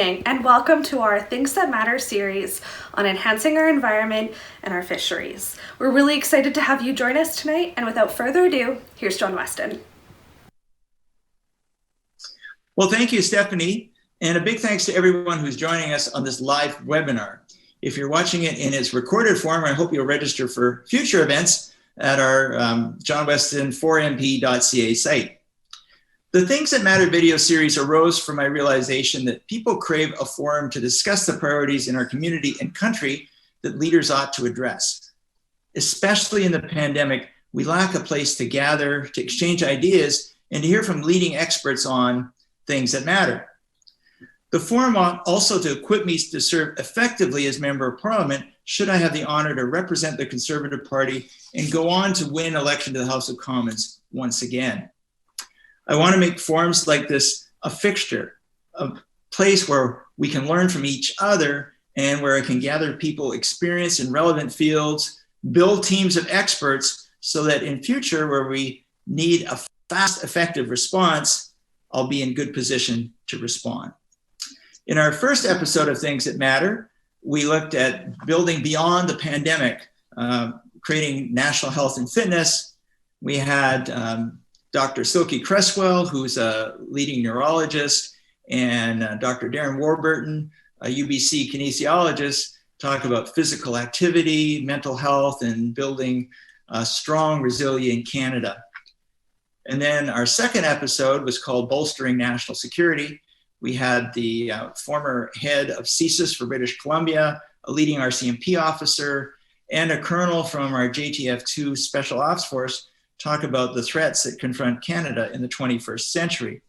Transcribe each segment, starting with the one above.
evening, and welcome to our Things That Matter series on enhancing our environment and our fisheries. We're really excited to have you join us tonight, and without further ado, here's John Weston. Well, thank you, Stephanie, and a big thanks to everyone who's joining us on this live webinar. If you're watching it in its recorded form, I hope you'll register for future events at our johnweston4mp.ca site. The Things That Matter video series arose from my realization that people crave a forum to discuss the priorities in our community and country that leaders ought to address. Especially in the pandemic, we lack a place to gather, to exchange ideas, and to hear from leading experts on things that matter. The forum ought also to equip me to serve effectively as Member of Parliament should I have the honor to represent the Conservative Party and go on to win election to the House of Commons once again. I want to make forums like this a fixture, a place where we can learn from each other and where I can gather people experienced in relevant fields, build teams of experts so that in future where we need a fast, effective response, I'll be in good position to respond. In our first episode of Things That Matter, we looked at building beyond the pandemic, creating national health and fitness. We had Dr. Silke Cresswell, who's a leading neurologist, and Dr. Darren Warburton, a UBC kinesiologist, talk about physical activity, mental health, and building a strong, resilient Canada. And then our second episode was called Bolstering National Security. We had the former head of CSIS for British Columbia, a leading RCMP officer, and a colonel from our JTF2 Special Ops Force talk about the threats that confront Canada in the 21st century.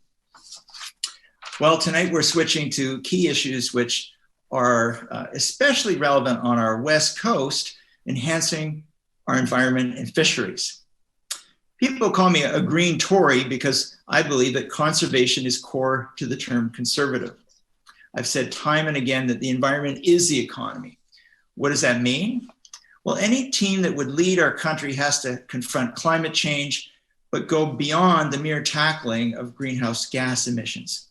Well, tonight we're switching to key issues which are especially relevant on our West Coast, enhancing our environment and fisheries. People call me a green Tory because I believe that conservation is core to the term conservative. I've said time and again that the environment is the economy. What does that mean? Well, any team that would lead our country has to confront climate change, but go beyond the mere tackling of greenhouse gas emissions.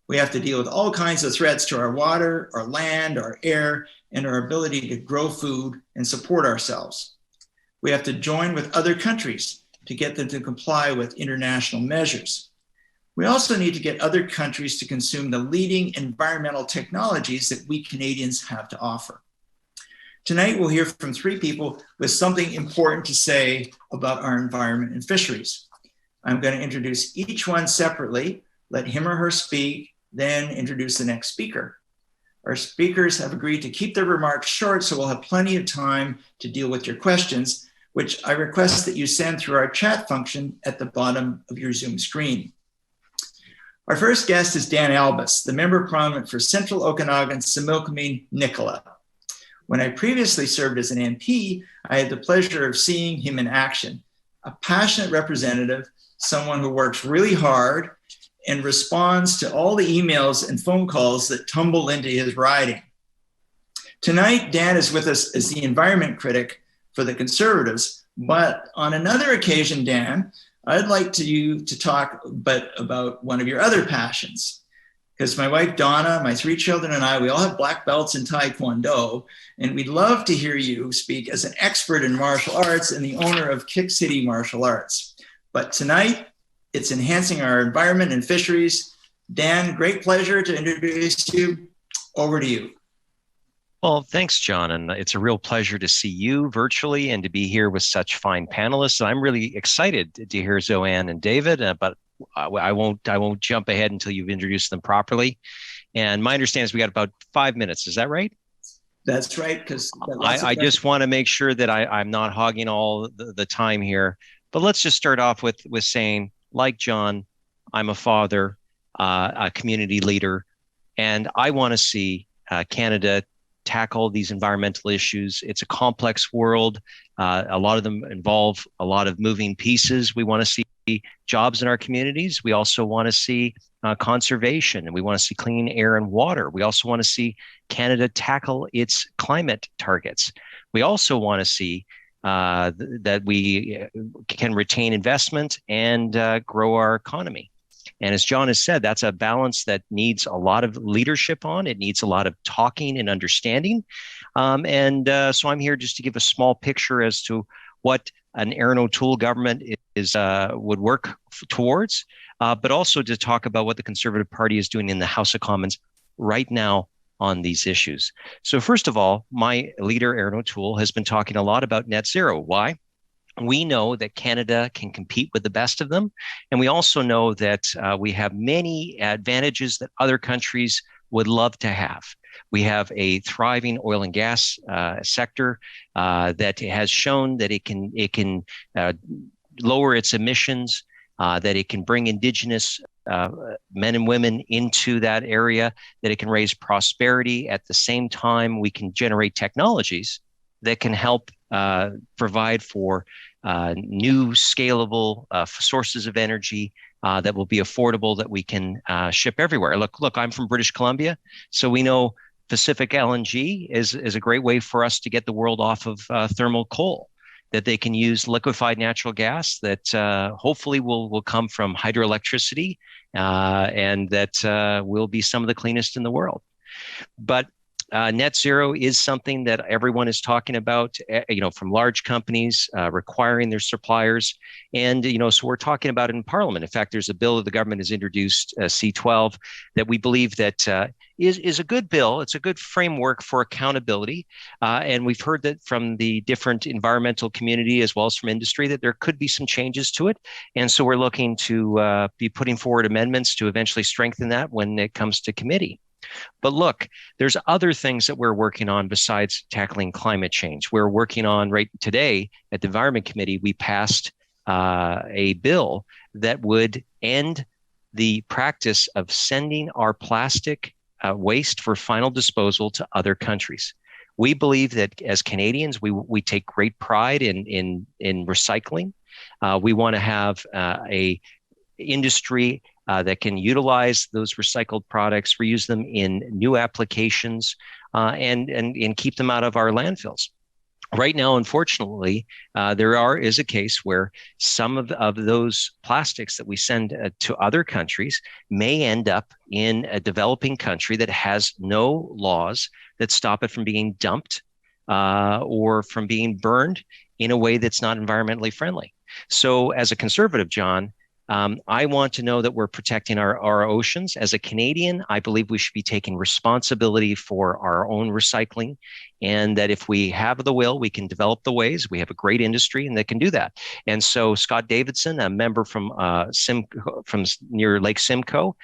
We have to deal with all kinds of threats to our water, our land, our air, and our ability to grow food and support ourselves. We have to join with other countries to get them to comply with international measures. We also need to get other countries to consume the leading environmental technologies that we Canadians have to offer. Tonight, we'll hear from three people with something important to say about our environment and fisheries. I'm going to introduce each one separately, let him or her speak, then introduce the next speaker. Our speakers have agreed to keep their remarks short, so we'll have plenty of time to deal with your questions, which I request that you send through our chat function at the bottom of your Zoom screen. Our first guest is Dan Albas, the Member of Parliament for Central Okanagan, Similkameen, Nicola. When I previously served as an MP, I had the pleasure of seeing him in action, a passionate representative, someone who works really hard and responds to all the emails and phone calls that tumble into his riding. Tonight, Dan is with us as the environment critic for the Conservatives, but on another occasion, Dan, I'd like you to talk about one of your other passions. Because my wife, Donna, my three children, and I, we all have black belts in Taekwondo, and we'd love to hear you speak as an expert in martial arts and the owner of Kick City Martial Arts. But tonight, it's enhancing our environment and fisheries. Dan, great pleasure to introduce you. Over to you. Well, thanks, John. And it's a real pleasure to see you virtually and to be here with such fine panelists. I'm really excited to hear Zoanne and David, but I won't jump ahead until you've introduced them properly. And my understanding is we got about 5 minutes. Is that right? That's right. Because I just want to make sure that I'm not hogging all the time here. But let's just start off with saying, like John, I'm a father, a community leader, and I want to see Canada tackle these environmental issues. It's a complex world. A lot of them involve a lot of moving pieces. We want to see jobs in our communities. We also want to see conservation, and we want to see clean air and water. We also want to see Canada tackle its climate targets. We also want to see that we can retain investment and grow our economy. And as John has said, that's a balance that needs a lot of leadership on. It needs a lot of talking and understanding. So I'm here just to give a small picture as to what an Aaron O'Toole government would work towards, but also to talk about what the Conservative Party is doing in the House of Commons right now on these issues. So first of all, my leader, Aaron O'Toole, has been talking a lot about net zero. Why? We know that Canada can compete with the best of them. And we also know that we have many advantages that other countries would love to have. We have a thriving oil and gas sector that has shown that it can lower its emissions, that it can bring Indigenous men and women into that area, that it can raise prosperity. At the same time, we can generate technologies that can help provide for new scalable sources of energy that will be affordable, that we can ship everywhere. Look, I'm from British Columbia, so we know Pacific LNG is a great way for us to get the world off of thermal coal, that they can use liquefied natural gas that hopefully will come from hydroelectricity and that will be some of the cleanest in the world. But net zero is something that everyone is talking about, from large companies requiring their suppliers. And, so we're talking about it in Parliament. In fact, there's a bill that the government has introduced, C12, that we believe that is a good bill. It's a good framework for accountability. And we've heard that from the different environmental community as well as from industry that there could be some changes to it. And so we're looking to be putting forward amendments to eventually strengthen that when it comes to committee. But look, there's other things that we're working on besides tackling climate change. We're working on right today at the Environment Committee, we passed a bill that would end the practice of sending our plastic waste for final disposal to other countries. We believe that as Canadians, we take great pride in recycling. We want to have a industry that can utilize those recycled products, reuse them in new applications, and keep them out of our landfills. Right now, unfortunately, is a case where some of those plastics that we send to other countries may end up in a developing country that has no laws that stop it from being dumped or from being burned in a way that's not environmentally friendly. So as a conservative, John, I want to know that we're protecting our oceans. As a Canadian, I believe we should be taking responsibility for our own recycling, and that if we have the will, we can develop the ways. We have a great industry and that can do that. And so Scott Davidson, a member from near Lake Simcoe,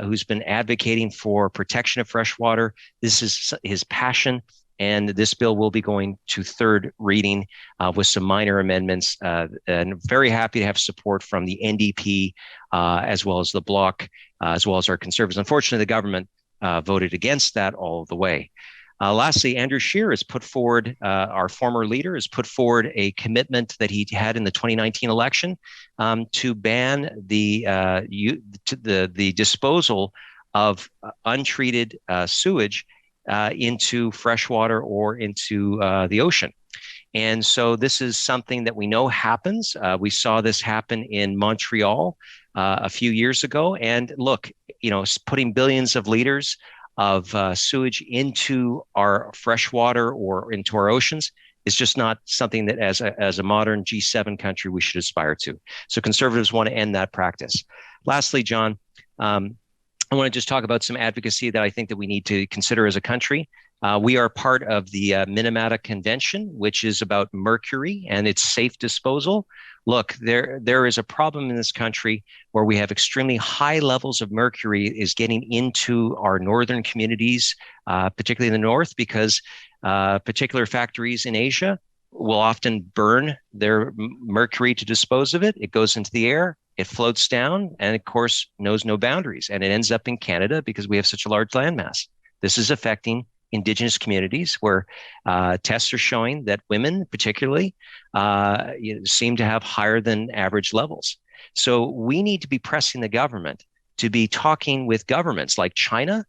who's been advocating for protection of fresh water, this is his passion. And this bill will be going to third reading with some minor amendments. And very happy to have support from the NDP as well as the Bloc, as well as our Conservatives. Unfortunately, the government voted against that all the way. Lastly, Andrew Scheer has put forward, our former leader has put forward a commitment that he had in the 2019 election to ban the disposal of untreated sewage into freshwater or into the ocean. And so this is something that we know happens. We saw this happen in Montreal a few years ago. And look, putting billions of liters of sewage into our freshwater or into our oceans is just not something that as a modern G7 country we should aspire to. So conservatives want to end that practice. Lastly, John, I want to just talk about some advocacy that I think that we need to consider as a country. We are part of the Minamata Convention, which is about mercury and its safe disposal. Look, there is a problem in this country where we have extremely high levels of mercury is getting into our northern communities, particularly in the north, because particular factories in Asia will often burn their mercury to dispose of it. It goes into the air. It floats down and, of course, knows no boundaries. And it ends up in Canada because we have such a large landmass. This is affecting Indigenous communities where tests are showing that women particularly seem to have higher than average levels. So we need to be pressing the government to be talking with governments like China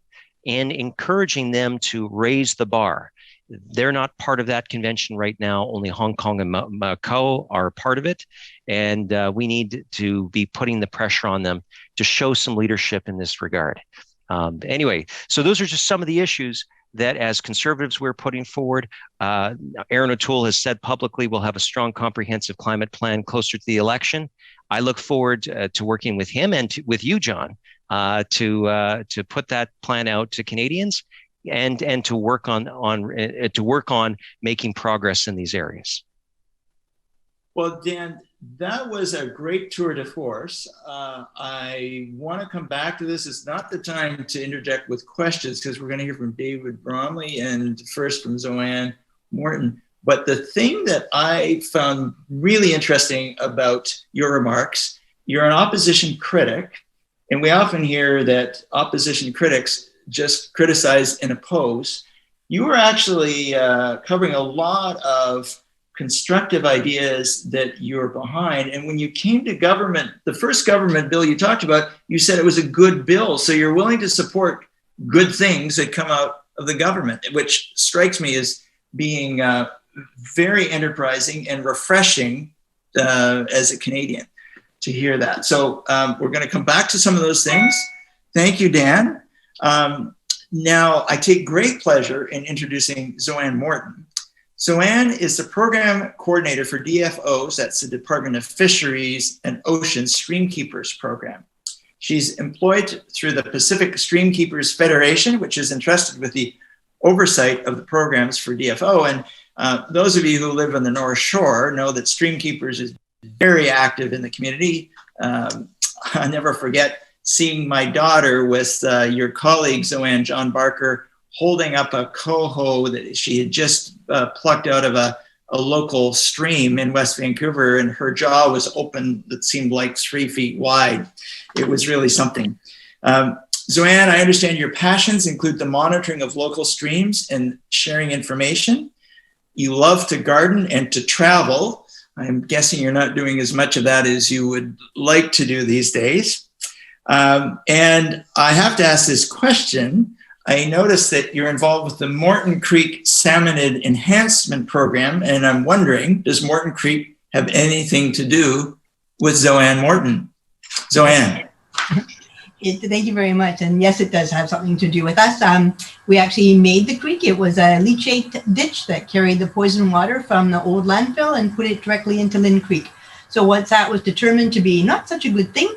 and encouraging them to raise the bar. They're not part of that convention right now. Only Hong Kong and Macau are part of it. And we need to be putting the pressure on them to show some leadership in this regard. Anyway, so those are just some of the issues that as conservatives we're putting forward. Aaron O'Toole has said publicly we'll have a strong comprehensive climate plan closer to the election. I look forward to working with him and with you, John, to put that plan out to Canadians and to work on making progress in these areas. Well, Dan, that was a great tour de force. I want to come back to this. It's not the time to interject with questions because we're going to hear from David Bromley and first from Zoanne Morton. But the thing that I found really interesting about your remarks, you're an opposition critic, and we often hear that opposition critics just criticize and oppose. You were actually covering a lot of constructive ideas that you're behind. And when you came to government, the first government bill you talked about, you said it was a good bill. So you're willing to support good things that come out of the government, which strikes me as being very enterprising and refreshing as a Canadian to hear that. So we're going to come back to some of those things. Thank you, Dan. Now, I take great pleasure in introducing Zoanne Morton. Zoanne is the program coordinator for DFOs, that's the Department of Fisheries and Oceans Streamkeepers program. She's employed through the Pacific Streamkeepers Federation, which is entrusted with the oversight of the programs for DFO. And those of you who live on the North Shore know that Streamkeepers is very active in the community. I never forget seeing my daughter with your colleague, Zoanne John Barker, holding up a coho that she had just plucked out of a local stream in West Vancouver, and her jaw was open that seemed like 3 feet wide. It was really something. Zoanne, I understand your passions include the monitoring of local streams and sharing information. You love to garden and to travel. I'm guessing you're not doing as much of that as you would like to do these days. And I have to ask this question. I noticed that you're involved with the Morton Creek Salmonid Enhancement Program, and I'm wondering, does Morton Creek have anything to do with Zoanne Morton? Zoanne. Thank you very much. And yes, it does have something to do with us. We actually made the creek. It was a leachate ditch that carried the poison water from the old landfill and put it directly into Lynn Creek. So once that was determined to be not such a good thing,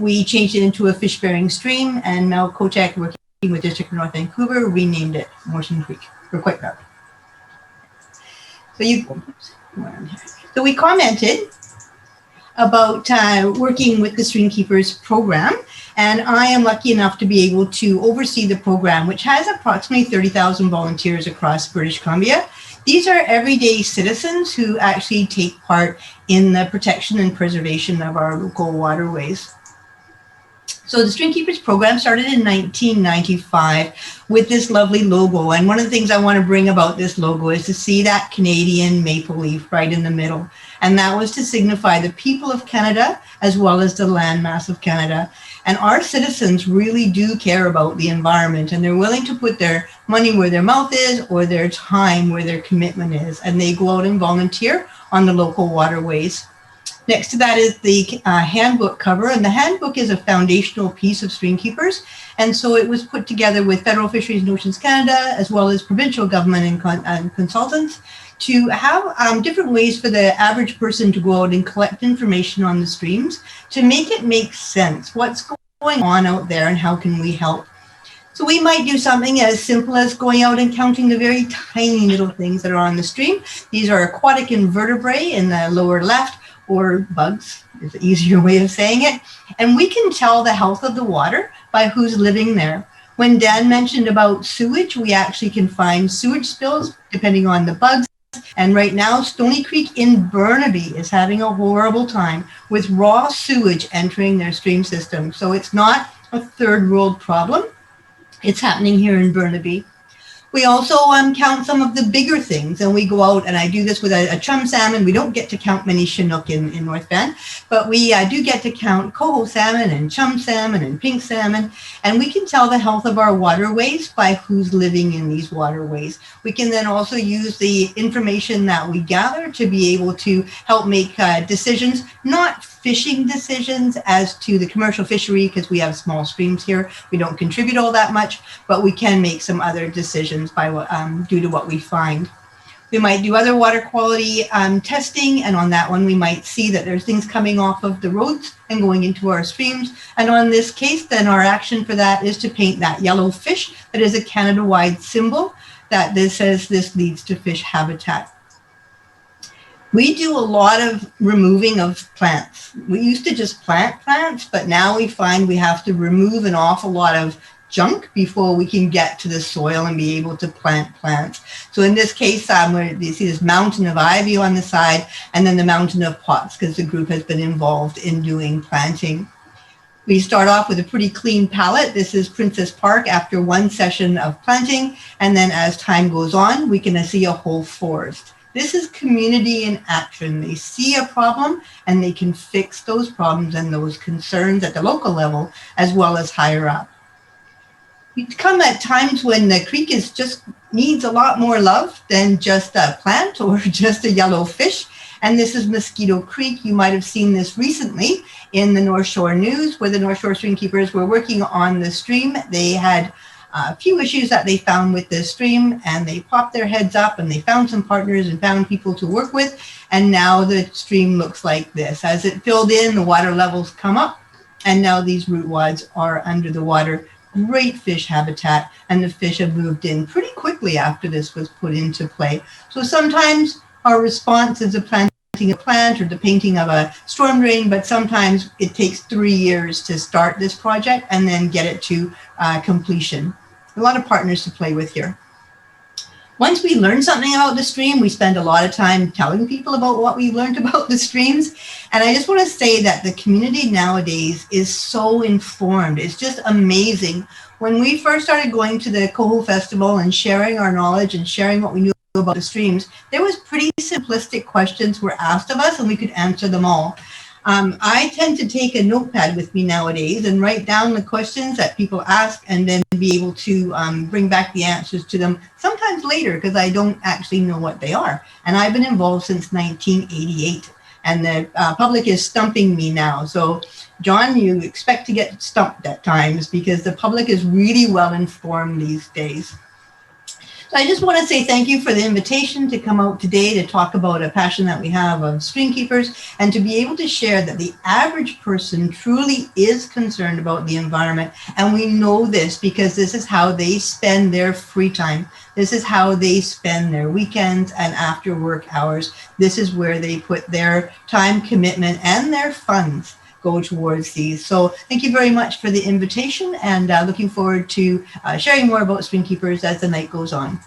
we changed it into a fish-bearing stream, and now Kochak, working with District of North Vancouver, renamed it Morton Creek. We're quite proud. So we commented about working with the Streamkeepers program, and I am lucky enough to be able to oversee the program, which has approximately 30,000 volunteers across British Columbia. These are everyday citizens who actually take part in the protection and preservation of our local waterways. So the Streamkeepers program started in 1995 with this lovely logo. And one of the things I want to bring about this logo is to see that Canadian maple leaf right in the middle. And that was to signify the people of Canada as well as the landmass of Canada. And our citizens really do care about the environment, and they're willing to put their money where their mouth is or their time where their commitment is. And they go out and volunteer on the local waterways. Next to that is the handbook cover, and the handbook is a foundational piece of Streamkeepers. And so it was put together with Federal Fisheries and Oceans Canada, as well as provincial government and consultants, to have different ways for the average person to go out and collect information on the streams to make it make sense. What's going on out there and how can we help? So we might do something as simple as going out and counting the very tiny little things that are on the stream. These are aquatic invertebrate in the lower left, or bugs is the easier way of saying it. And we can tell the health of the water by who's living there. When Dan mentioned about sewage, we actually can find sewage spills depending on the bugs. And right now, Stony Creek in Burnaby is having a horrible time with raw sewage entering their stream system. So it's not a third world problem. It's happening here in Burnaby. We also count some of the bigger things, and we go out, and I do this with a chum salmon. We don't get to count many Chinook in North Bend, but we do get to count coho salmon and chum salmon and pink salmon, and we can tell the health of our waterways by who's living in these waterways. We can then also use the information that we gather to be able to help make decisions, not fishing decisions as to the commercial fishery, because we have small streams here. We don't contribute all that much, but we can make some other decisions by due to what we find. We might do other water quality testing, and on that one we might see that there's things coming off of the roads and going into our streams. And on this case, then our action for that is to paint that yellow fish that is a Canada-wide symbol that this says this leads to fish habitat. We do a lot of removing of plants. We used to just plant plants, but now we find we have to remove an awful lot of junk before we can get to the soil and be able to plant plants. So in this case, where you see this mountain of ivy on the side, and then the mountain of pots, because the group has been involved in doing planting. We start off with a pretty clean palette. This is Princess Park after one session of planting, and then as time goes on, we can see a whole forest. This is community in action. They see a problem and they can fix those problems and those concerns at the local level as well as higher up. We come at times when the creek just needs a lot more love than just a plant or just a yellow fish. And this is Mosquito Creek. You might have seen this recently in the North Shore News, where the North Shore Streamkeepers were working on the stream. They had a few issues that they found with the stream, and they popped their heads up and they found some partners and found people to work with. And now the stream looks like this. As it filled in, the water levels come up, and now these root wads are under the water. Great fish habitat, and the fish have moved in pretty quickly after this was put into play. So sometimes our response is a planting a plant or the painting of a storm drain, but sometimes it takes 3 years to start this project and then get it to completion. A lot of partners to play with here. Once we learn something about the stream, we spend a lot of time telling people about what we learned about the streams. And I just want to say that the community nowadays is so informed. It's just amazing. When we first started going to the Coho Festival and sharing our knowledge and sharing what we knew about the streams, there was pretty simplistic questions were asked of us and we could answer them all. I tend to take a notepad with me nowadays and write down the questions that people ask and then be able to bring back the answers to them sometimes later because I don't actually know what they are. And I've been involved since 1988 and the public is stumping me now. So John, you expect to get stumped at times because the public is really well informed these days. So I just want to say thank you for the invitation to come out today to talk about a passion that we have of streamkeepers and to be able to share that the average person truly is concerned about the environment. And we know this because this is how they spend their free time. This is how they spend their weekends and after work hours. This is where they put their time, commitment, and their funds go towards these. So thank you very much for the invitation and looking forward to sharing more about streamkeepers as the night goes on.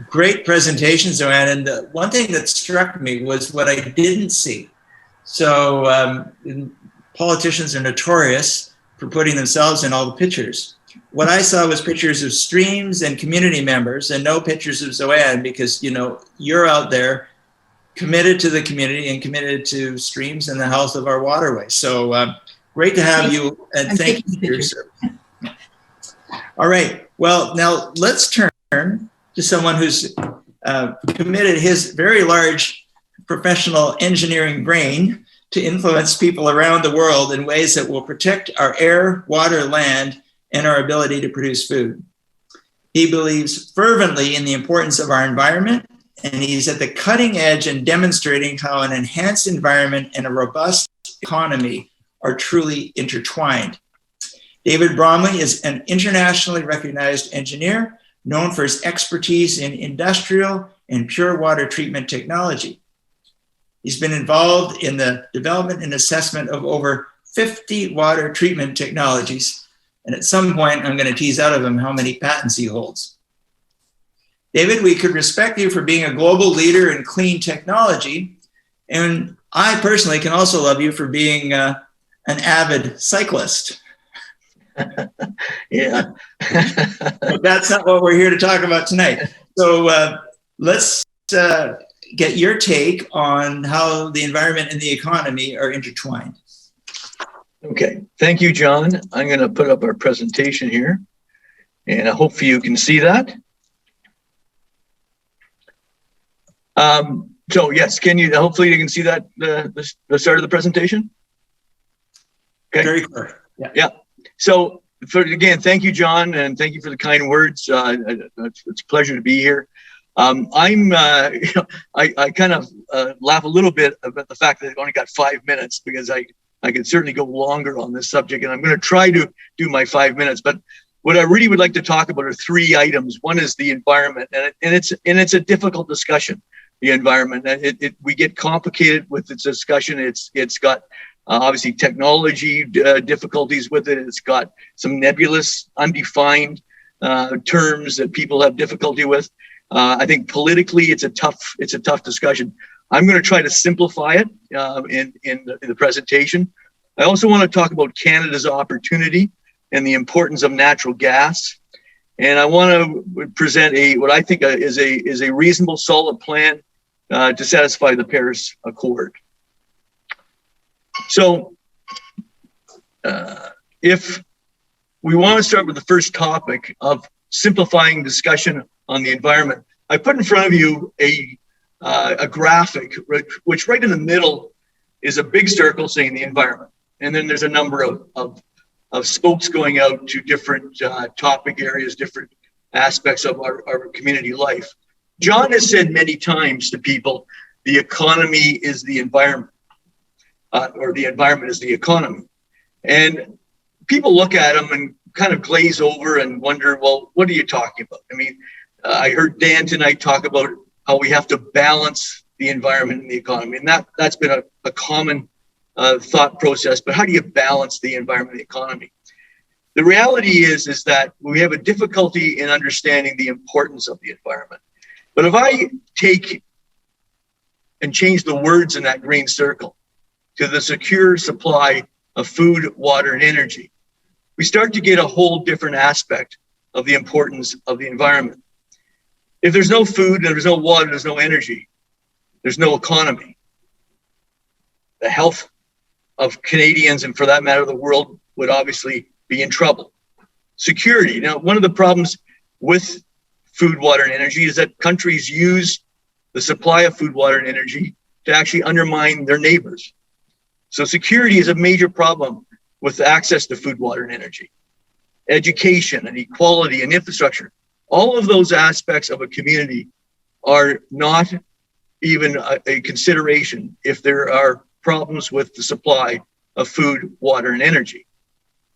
Great presentation, Joanne. And the one thing that struck me was what I didn't see. So politicians are notorious for putting themselves in all the pictures. What I saw was pictures of streams and community members and no pictures of Joanne because, you know, you're out there committed to the community and committed to streams and the health of our waterways. So great to have you and thank you for your service. All right, well, now let's turn to someone who's committed his very large professional engineering brain to influence people around the world in ways that will protect our air, water, land, and our ability to produce food. He believes fervently in the importance of our environment, and he's at the cutting edge in demonstrating how an enhanced environment and a robust economy are truly intertwined. David Bromley is an internationally recognized engineer known for his expertise in industrial and pure water treatment technology. He's been involved in the development and assessment of over 50 water treatment technologies. And at some point, I'm going to tease out of him how many patents he holds. David, we could respect you for being a global leader in clean technology. And I personally can also love you for being an avid cyclist. Yeah. But that's not what we're here to talk about tonight. So let's get your take on how the environment and the economy are intertwined. Okay, thank you, John. I'm going to put up our presentation here, and I hope you can see that. So yes, hopefully you can see that, the start of the presentation? Okay. Very clear. Yeah. So again, thank you, John, and thank you for the kind words. It's a pleasure to be here. I kind of laugh a little bit about the fact that I've only got 5 minutes, because I could certainly go longer on this subject, and I'm going to try to do my 5 minutes. But what I really would like to talk about are 3 items. One is the environment, and it's a difficult discussion. The environment, and we get complicated with its discussion. It's got obviously technology difficulties with it. It's got some nebulous, undefined terms that people have difficulty with. I think politically, it's a tough discussion. I'm going to try to simplify it in the presentation. I also want to talk about Canada's opportunity and the importance of natural gas. And I want to present what I think is a reasonable, solid plan to satisfy the Paris Accord. So if we want to start with the first topic of simplifying discussion on the environment, I put in front of you a graphic, which right in the middle is a big circle saying the environment. And then there's a number of spokes going out to different topic areas, different aspects of our community life. John has said many times to people, the economy is the environment, or the environment is the economy. And people look at him and kind of glaze over and wonder, well, what are you talking about? I mean, I heard Dan tonight talk about how we have to balance the environment and the economy. And that's been a common thought process, but how do you balance the environment and the economy? The reality is that we have a difficulty in understanding the importance of the environment. But if I take and change the words in that green circle to the secure supply of food, water, and energy, we start to get a whole different aspect of the importance of the environment. If there's no food, and there's no water, there's no energy, there's no economy. The health of Canadians, and for that matter, the world, would obviously be in trouble. Security. Now, one of the problems with food, water, and energy is that countries use the supply of food, water, and energy to actually undermine their neighbors. So security is a major problem with access to food, water, and energy. Education and equality and infrastructure. All of those aspects of a community are not even a consideration if there are problems with the supply of food, water, and energy.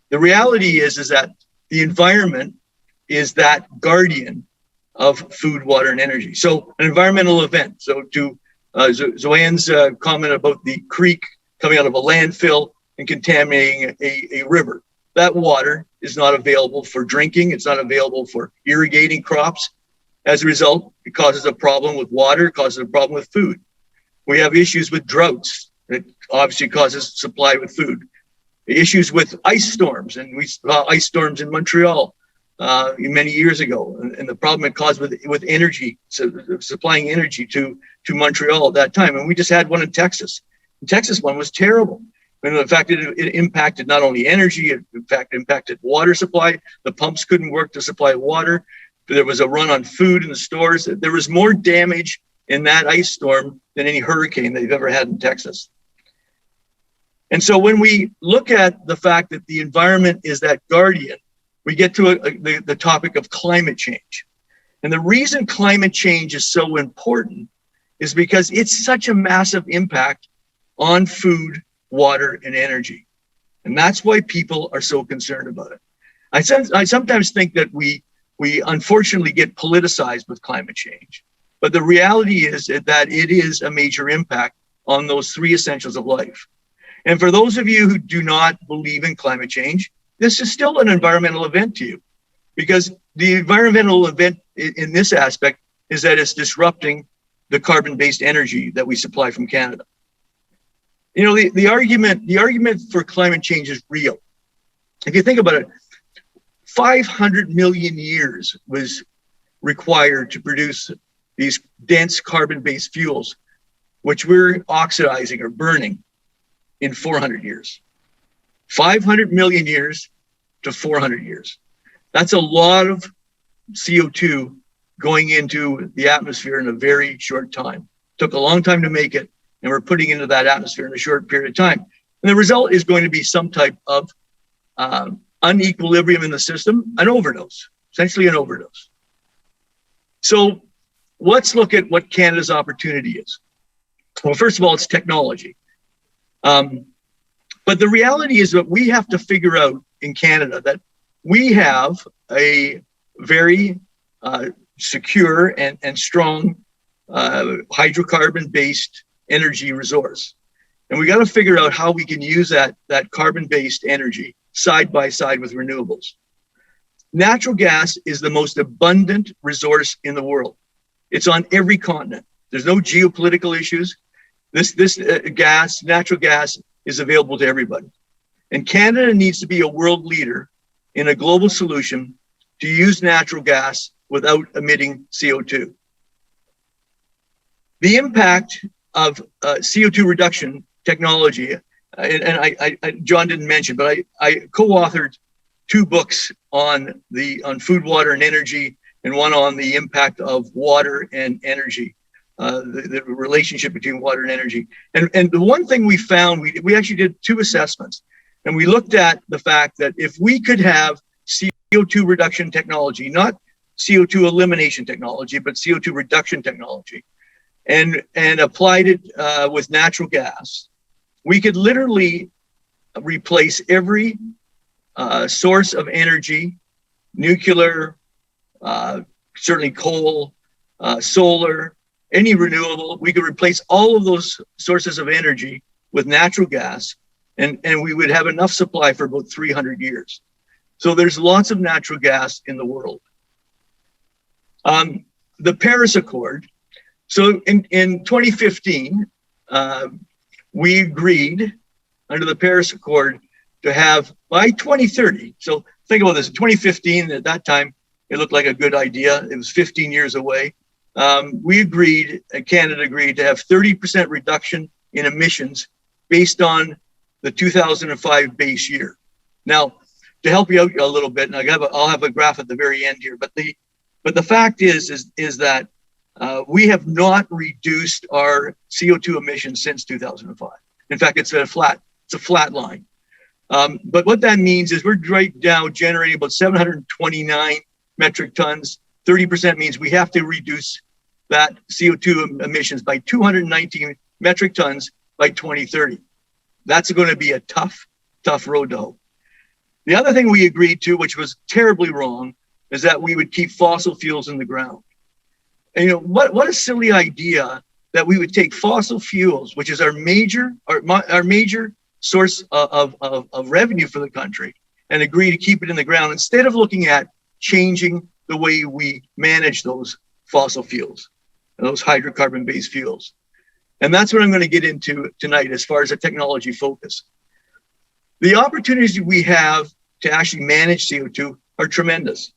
The reality is that the environment is that guardian of food, water, and energy. So an environmental event. So to Zoanne's comment about the creek coming out of a landfill and contaminating a river. That water is not available for drinking. It's not available for irrigating crops. As a result, it causes a problem with water, it causes a problem with food. We have issues with droughts. It obviously causes supply with food. Issues with ice storms, and we saw ice storms in Montreal many years ago, and the problem it caused with energy, so supplying energy to Montreal at that time. And we just had one in Texas. The Texas one was terrible. And in fact, it impacted not only energy, it in fact impacted water supply. The pumps couldn't work to supply water. There was a run on food in the stores. There was more damage in that ice storm than any hurricane they've ever had in Texas. And so when we look at the fact that the environment is that guardian, we get to the topic of climate change. And the reason climate change is so important is because it's such a massive impact on food, water, and energy. And that's why people are so concerned about it. I sometimes think that we unfortunately get politicized with climate change. But the reality is that it is a major impact on those 3 essentials of life. And for those of you who do not believe in climate change, this is still an environmental event to you, because the environmental event in this aspect is that it's disrupting the carbon-based energy that we supply from Canada. You know, the argument for climate change is real. If you think about it, 500 million years was required to produce these dense carbon-based fuels, which we're oxidizing or burning in 400 years. 500 million years to 400 years. That's a lot of CO2 going into the atmosphere in a very short time. Took a long time to make it, and we're putting into that atmosphere in a short period of time. And the result is going to be some type of unequilibrium in the system, an overdose, essentially an overdose. So let's look at what Canada's opportunity is. Well, first of all, it's technology. But the reality is that we have to figure out in Canada that we have a very secure and strong hydrocarbon-based energy resource. And we got to figure out how we can use that carbon-based energy side by side with renewables. Natural gas is the most abundant resource in the world. It's on every continent. There's no geopolitical issues. This natural gas is available to everybody. And Canada needs to be a world leader in a global solution to use natural gas without emitting CO2. The impact of CO2 reduction technology, and John didn't mention, but I co-authored 2 books on food, water, and energy, and one on the impact of water and energy, the relationship between water and energy. And the one thing we found, we actually did 2 assessments, and we looked at the fact that if we could have CO2 reduction technology, not CO2 elimination technology, but CO2 reduction technology, and applied it with natural gas, we could literally replace every source of energy, nuclear, certainly coal, solar, any renewable. We could replace all of those sources of energy with natural gas, and we would have enough supply for about 300 years. So there's lots of natural gas in the world. The Paris Accord. So in 2015, we agreed under the Paris Accord to have by 2030. So think about this, in 2015, at that time, it looked like a good idea. It was 15 years away. We agreed, Canada agreed to have 30% reduction in emissions based on the 2005 base year. Now, to help you out a little bit, and I'll have a graph at the very end here, but the fact is that we have not reduced our CO2 emissions since 2005. In fact, it's a flat line. But what that means is we're right now generating about 729 metric tons. 30% means we have to reduce that CO2 emissions by 219 metric tons by 2030. That's going to be a tough road to hoe. The other thing we agreed to, which was terribly wrong, is that we would keep fossil fuels in the ground. And what a silly idea that we would take fossil fuels, which is our major source of revenue for the country, and agree to keep it in the ground instead of looking at changing the way we manage those fossil fuels, those hydrocarbon-based fuels. And that's what I'm going to get into tonight as far as a technology focus. The opportunities we have to actually manage CO2 are tremendous.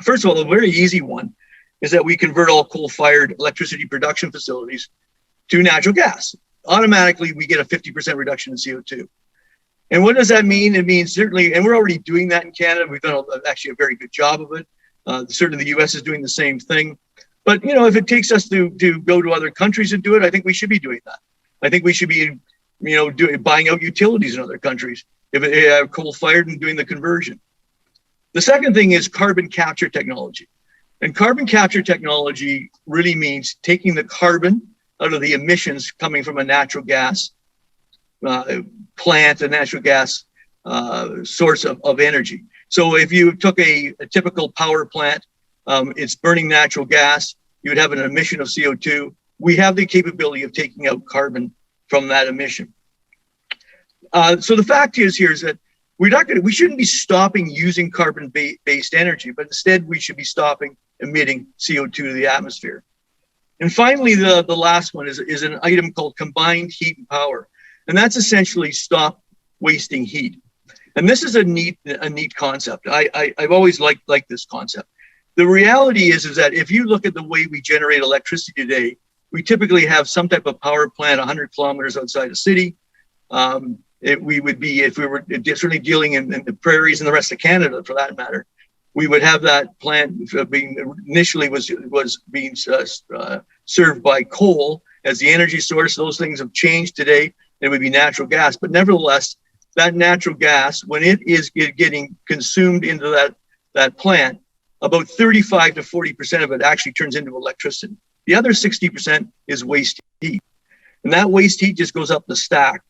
First of all, a very easy one is that we convert all coal-fired electricity production facilities to natural gas. Automatically, we get a 50% reduction in CO2. And what does that mean? It means certainly, and we're already doing that in Canada. We've done actually a very good job of it. Certainly the US is doing the same thing. But if it takes us to go to other countries and do it, I think we should be doing that. I think we should be, buying out utilities in other countries if they have coal-fired and doing the conversion. The second thing is carbon capture technology. And carbon capture technology really means taking the carbon out of the emissions coming from a natural gas plant, a natural gas source of energy. So if you took a typical power plant, it's burning natural gas, you would have an emission of CO2. We have the capability of taking out carbon from that emission. So the fact is that we shouldn't be stopping using carbon-based energy, but instead we should be stopping emitting CO2 to the atmosphere. And finally, the last one is an item called combined heat and power. And that's essentially stop wasting heat. And this is a neat concept. I've always liked this concept. The reality is that if you look at the way we generate electricity today, we typically have some type of power plant 100 kilometers outside the city. We would be, if we were certainly dealing in the prairies and the rest of Canada for that matter, we would have that plant being initially was being served by coal as the energy source. Those things have changed today. It would be natural gas, but nevertheless, that natural gas, when it is getting consumed into that plant, about 35 to 40% of it actually turns into electricity. The other 60% is waste heat. And that waste heat just goes up the stack.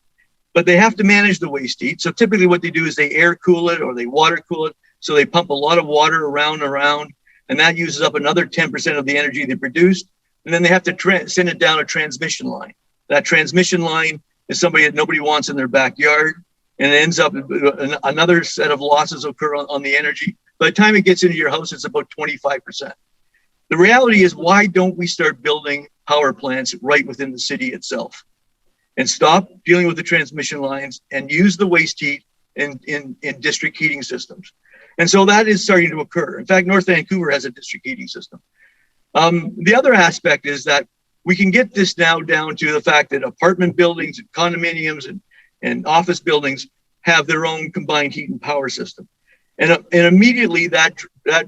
But they have to manage the waste heat. So typically what they do is they air cool it or they water cool it. So they pump a lot of water around, and that uses up another 10% of the energy they produced. And then they have to send it down a transmission line. That transmission line is somebody that nobody wants in their backyard. And it ends up another set of losses occur on the energy. By the time it gets into your house, it's about 25%. The reality is, why don't we start building power plants right within the city itself and stop dealing with the transmission lines and use the waste heat in district heating systems? And so that is starting to occur. In fact, North Vancouver has a district heating system. The other aspect is that we can get this now down to the fact that apartment buildings and condominiums and office buildings have their own combined heat and power system. And immediately that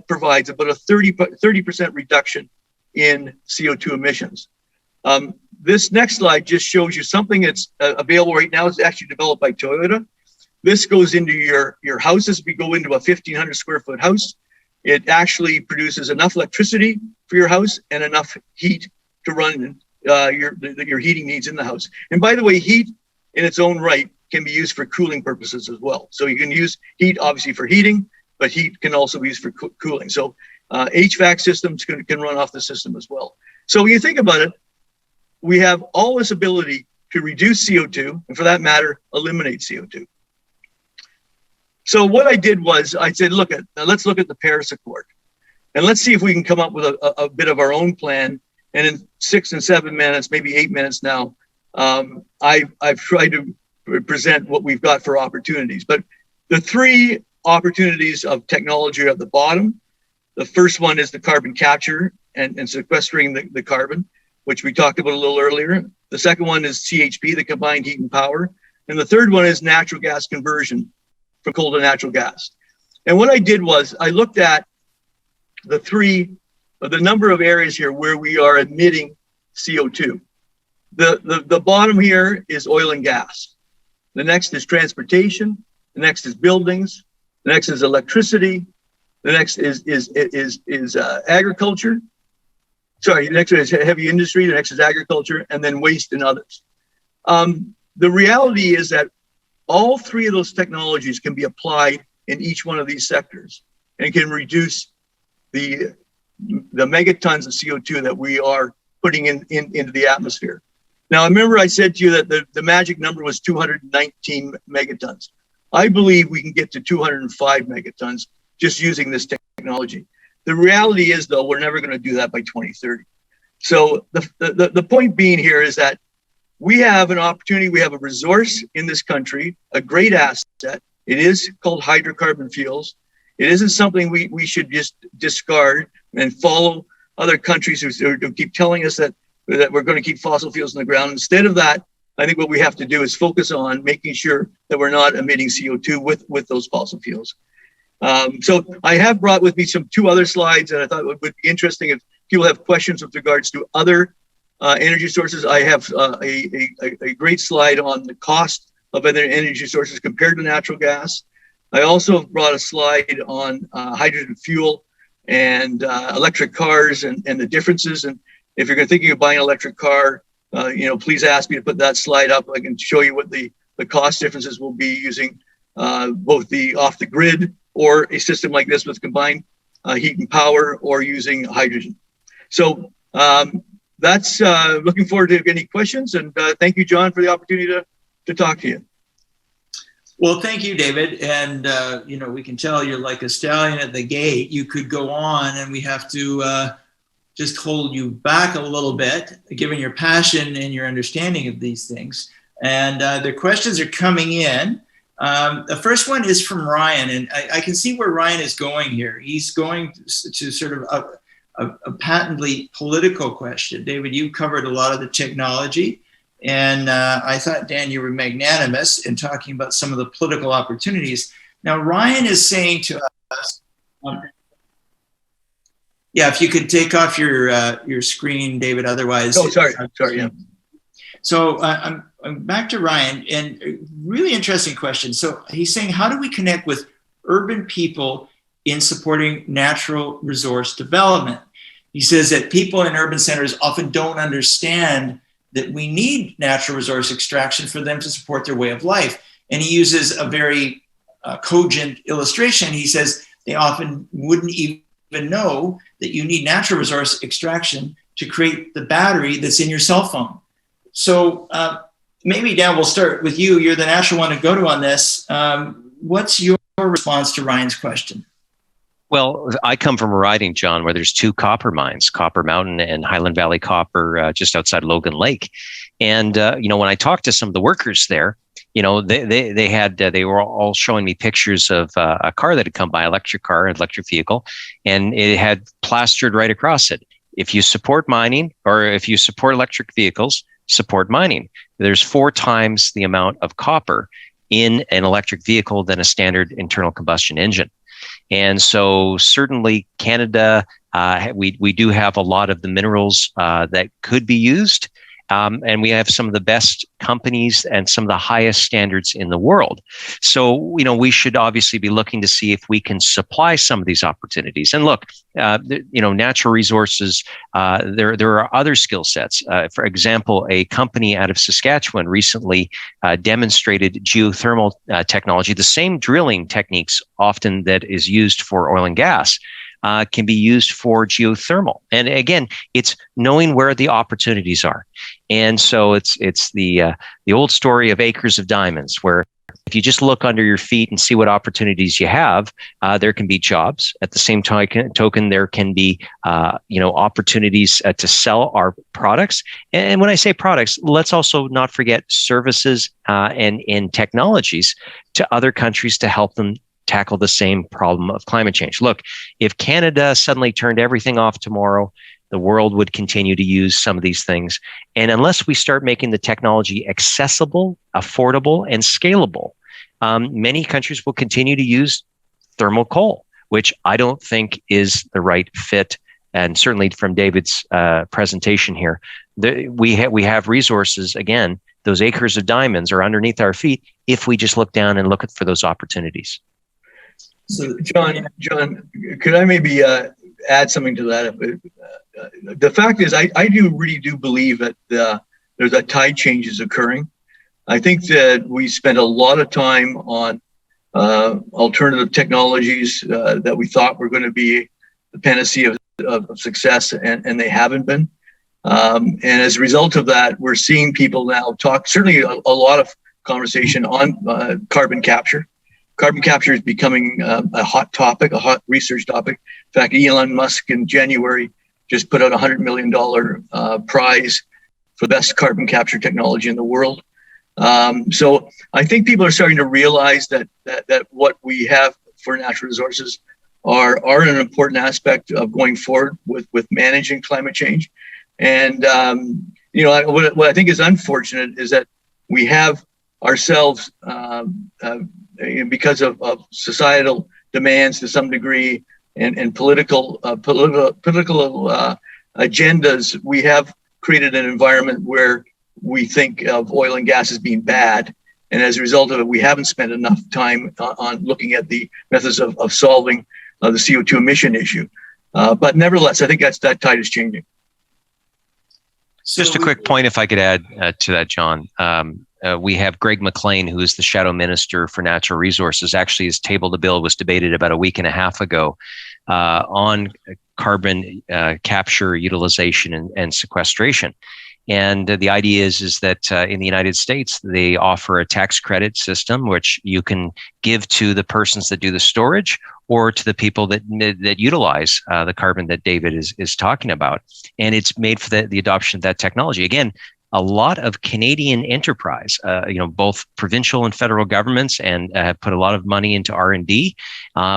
provides about a 30% reduction in CO2 emissions. This next slide just shows you something that's available right now. It's actually developed by Toyota. This goes into your houses. If you go into a 1,500 square foot house, it actually produces enough electricity for your house and enough heat to run your heating needs in the house. And by the way, heat in its own right can be used for cooling purposes as well. So you can use heat obviously for heating, but heat can also be used for cooling. So HVAC systems can run off the system as well. So when you think about it, we have all this ability to reduce CO2 and for that matter, eliminate CO2. So what I did was I said, let's look at the Paris Accord and let's see if we can come up with a bit of our own plan. And in 6 and 7 minutes, maybe 8 minutes now, I've tried to present what we've got for opportunities. But the 3 opportunities of technology are at the bottom. The first one is the carbon capture and sequestering the carbon, which we talked about a little earlier. The second one is CHP, the combined heat and power. And the third one is natural gas conversion from coal to natural gas. And what I did was I looked at the number of areas here where we are emitting CO2. The bottom here is oil and gas. The next is transportation. The next is buildings. The next is electricity. The next is agriculture. Sorry, the next is heavy industry. The next is agriculture, and then waste and others. The reality is that all 3 of those technologies can be applied in each one of these sectors and can reduce the megatons of CO2 that we are putting into the atmosphere. Now, remember I said to you that the magic number was 219 megatons. I believe we can get to 205 megatons just using this technology. The reality is, though, we're never going to do that by 2030. So the point being here is that we have an opportunity, we have a resource in this country, a great asset. It is called hydrocarbon fuels. It isn't something we should just discard and follow other countries who keep telling us that we're going to keep fossil fuels in the ground. Instead of that, I think what we have to do is focus on making sure that we're not emitting CO2 with those fossil fuels. So I have brought with me 2 other slides that I thought would be interesting if people have questions with regards to other energy sources. I have a great slide on the cost of other energy sources compared to natural gas. I also brought a slide on hydrogen fuel and electric cars and the differences. And if you're thinking of buying an electric car, please ask me to put that slide up. I can show you what the cost differences will be using both the off the grid or a system like this with combined heat and power or using hydrogen. So that's looking forward to any questions. And thank you, John, for the opportunity to talk to you. Well, thank you, David. And, we can tell you're like a stallion at the gate. You could go on and we have to just hold you back a little bit, given your passion and your understanding of these things. And the questions are coming in. The first one is from Ryan, and I can see where Ryan is going here. He's going to sort of a patently political question. David, you covered a lot of the technology, and I thought, Dan, you were magnanimous in talking about some of the political opportunities. Now, Ryan is saying to us, yeah, if you could take off your screen, David, otherwise. Oh, sorry, yeah. So I'm back to Ryan, and a really interesting question. So he's saying, how do we connect with urban people in supporting natural resource development? He says that people in urban centers often don't understand that we need natural resource extraction for them to support their way of life. And he uses a very cogent illustration. He says they often wouldn't even know that you need natural resource extraction to create the battery that's in your cell phone. So maybe, Dan, we'll start with you. You're the natural one to go to on this. What's your response to Ryan's question? Well, I come from a riding, John, where there's two copper mines, Copper Mountain and Highland Valley Copper, just outside Logan Lake. And, when I talked to some of the workers there, they were all showing me pictures of a car that had come by, electric vehicle, and it had plastered right across it. If you support mining, or if you support electric vehicles, support mining. There's 4 times the amount of copper in an electric vehicle than a standard internal combustion engine. And so certainly Canada, we do have a lot of the minerals that could be used. And we have some of the best companies and some of the highest standards in the world. So, we should obviously be looking to see if we can supply some of these opportunities. And look, natural resources, there are other skill sets. For example, a company out of Saskatchewan recently demonstrated geothermal technology, the same drilling techniques often that is used for oil and gas. Can be used for geothermal. And again, it's knowing where the opportunities are. And so it's the old story of acres of diamonds, where if you just look under your feet and see what opportunities you have, there can be jobs. At the same token, there can be opportunities to sell our products. And when I say products, let's also not forget services and technologies to other countries to help them tackle the same problem of climate change. Look, if Canada suddenly turned everything off tomorrow, the world would continue to use some of these things. And unless we start making the technology accessible, affordable, and scalable, many countries will continue to use thermal coal, which I don't think is the right fit. And certainly from David's presentation here, we have resources, again, those acres of diamonds are underneath our feet if we just look down and look for those opportunities. So, John, could I maybe add something to that? The fact is, I really do believe that there's a tide change is occurring. I think that we spent a lot of time on alternative technologies that we thought were going to be the panacea of success, and they haven't been. And as a result of that, we're seeing people now talk, certainly a lot of conversation on carbon capture. Carbon capture is becoming a hot topic, a hot research topic. In fact, Elon Musk in January just put out a $100 million prize for the best carbon capture technology in the world. So I think people are starting to realize that what we have for natural resources are an important aspect of going forward with managing climate change. And what I think is unfortunate is that we have ourselves, because of societal demands to some degree and political agendas, we have created an environment where we think of oil and gas as being bad. And as a result of it, we haven't spent enough time on looking at the methods of solving the CO2 emission issue. But nevertheless, I think that tide is changing. Just a quick point, if I could add to that, John. We have Greg McLean, who is the Shadow Minister for Natural Resources. Actually, his tabled a bill was debated about a week and a half ago on carbon capture, utilization, and sequestration. And the idea is that in the United States, they offer a tax credit system, which you can give to the persons that do the storage or to the people that utilize the carbon that David is talking about. And it's made for the adoption of that technology. Again, a lot of Canadian enterprise, both provincial and federal governments, and have put a lot of money into R&D,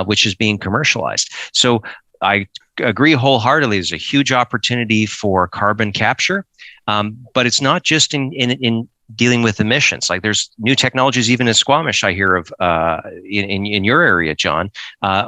which is being commercialized. So I agree wholeheartedly. There's a huge opportunity for carbon capture, but it's not just in dealing with emissions. Like there's new technologies, even in Squamish, I hear of in your area, John,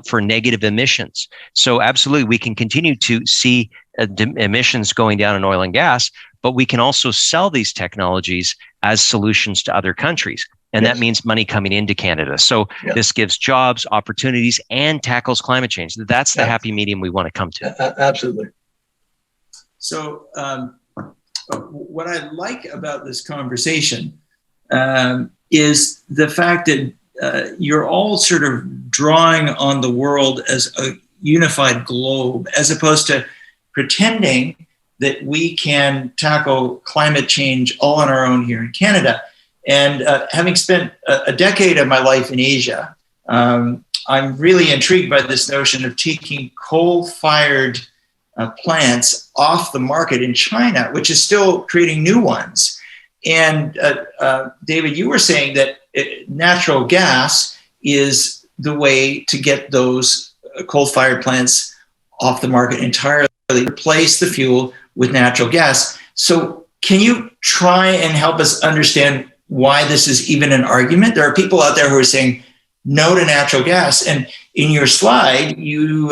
for negative emissions. So absolutely, we can continue to see emissions going down in oil and gas, but we can also sell these technologies as solutions to other countries. And that means money coming into Canada. So this gives jobs, opportunities, and tackles climate change. That's the happy medium we want to come to. Absolutely. So what I like about this conversation is the fact that you're all sort of drawing on the world as a unified globe, as opposed to pretending that we can tackle climate change all on our own here in Canada. And having spent a decade of my life in Asia, I'm really intrigued by this notion of taking coal-fired plants off the market in China, which is still creating new ones. And David, you were saying that natural gas is the way to get those coal-fired plants off the market entirely, replace the fuel with natural gas. So can you try and help us understand why this is even an argument? There are people out there who are saying no to natural gas. And in your slide, you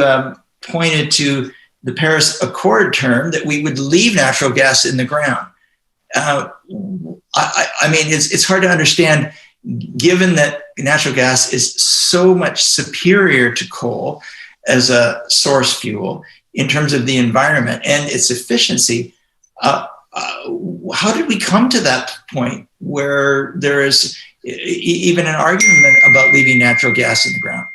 pointed to the Paris Accord term that we would leave natural gas in the ground. I mean, it's hard to understand, given that natural gas is so much superior to coal as a source fuel in terms of the environment and its efficiency. How did we come to that point where there is even an argument about leaving natural gas in the ground?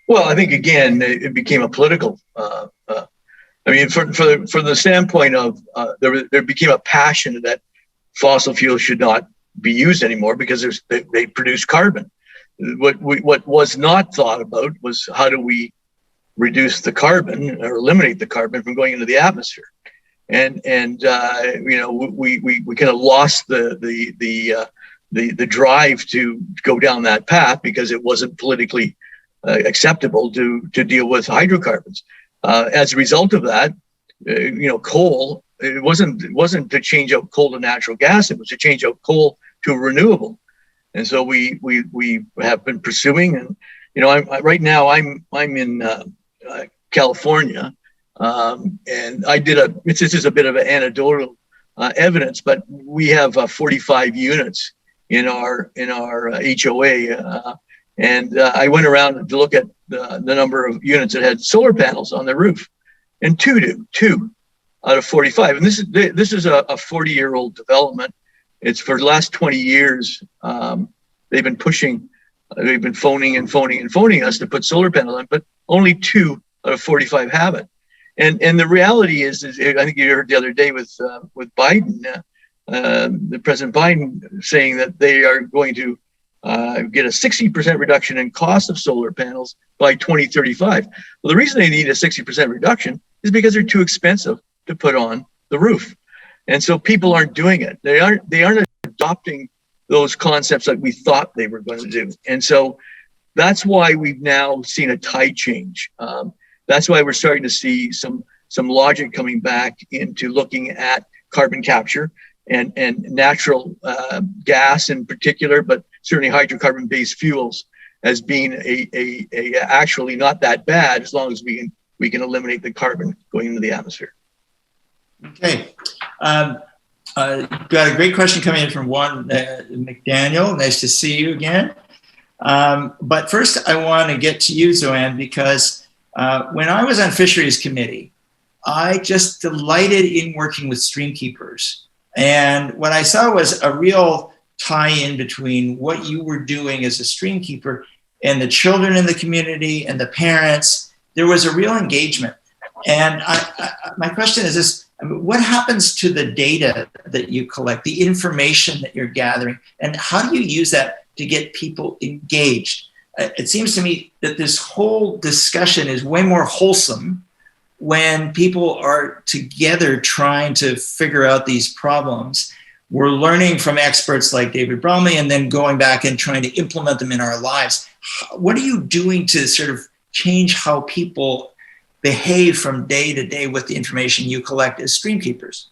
Well, I think, again, it became a political, I mean, for the standpoint of there became a passion that fossil fuels should not be used anymore because they produce carbon. What was not thought about was how do we reduce the carbon or eliminate the carbon from going into the atmosphere. And we kind of lost the drive to go down that path because it wasn't politically acceptable to deal with hydrocarbons. As a result of that, coal, it wasn't to change out coal to natural gas. It was to change out coal to a renewable. And so we have been pursuing, and right now I'm in California. And I did this is a bit of an anecdotal evidence, but we have 45 units in our HOA. And I went around to look at the number of units that had solar panels on their roof, and two out of 45. And this is a 40-year-old development. It's for the last 20 years. They've been phoning us to put solar panels on, but only 2 out of 45 have it. And the reality is I think you heard the other day with Biden, the President Biden saying that they are going to get a 60% reduction in cost of solar panels by 2035. Well, the reason they need a 60% reduction is because they're too expensive to put on the roof. And so people aren't doing it. They aren't adopting those concepts like we thought they were going to do. And so that's why we've now seen a tide change. That's why we're starting to see some logic coming back into looking at carbon capture and natural gas in particular, but certainly hydrocarbon-based fuels as being a actually not that bad as long as we can eliminate the carbon going into the atmosphere. Okay. Got a great question coming in from Juan McDaniel. Nice to see you again. But first, I want to get to you, Zoanne, because when I was on Fisheries Committee, I just delighted in working with streamkeepers. And what I saw was a real tie-in between what you were doing as a streamkeeper and the children in the community and the parents. There was a real engagement. And my question is this: what happens to the data that you collect, the information that you're gathering, and how do you use that to get people engaged? It seems to me that this whole discussion is way more wholesome when people are together trying to figure out these problems, we're learning from experts like David Bromley and then going back and trying to implement them in our lives. What are you doing to sort of change how people behave from day to day with the information you collect as streamkeepers?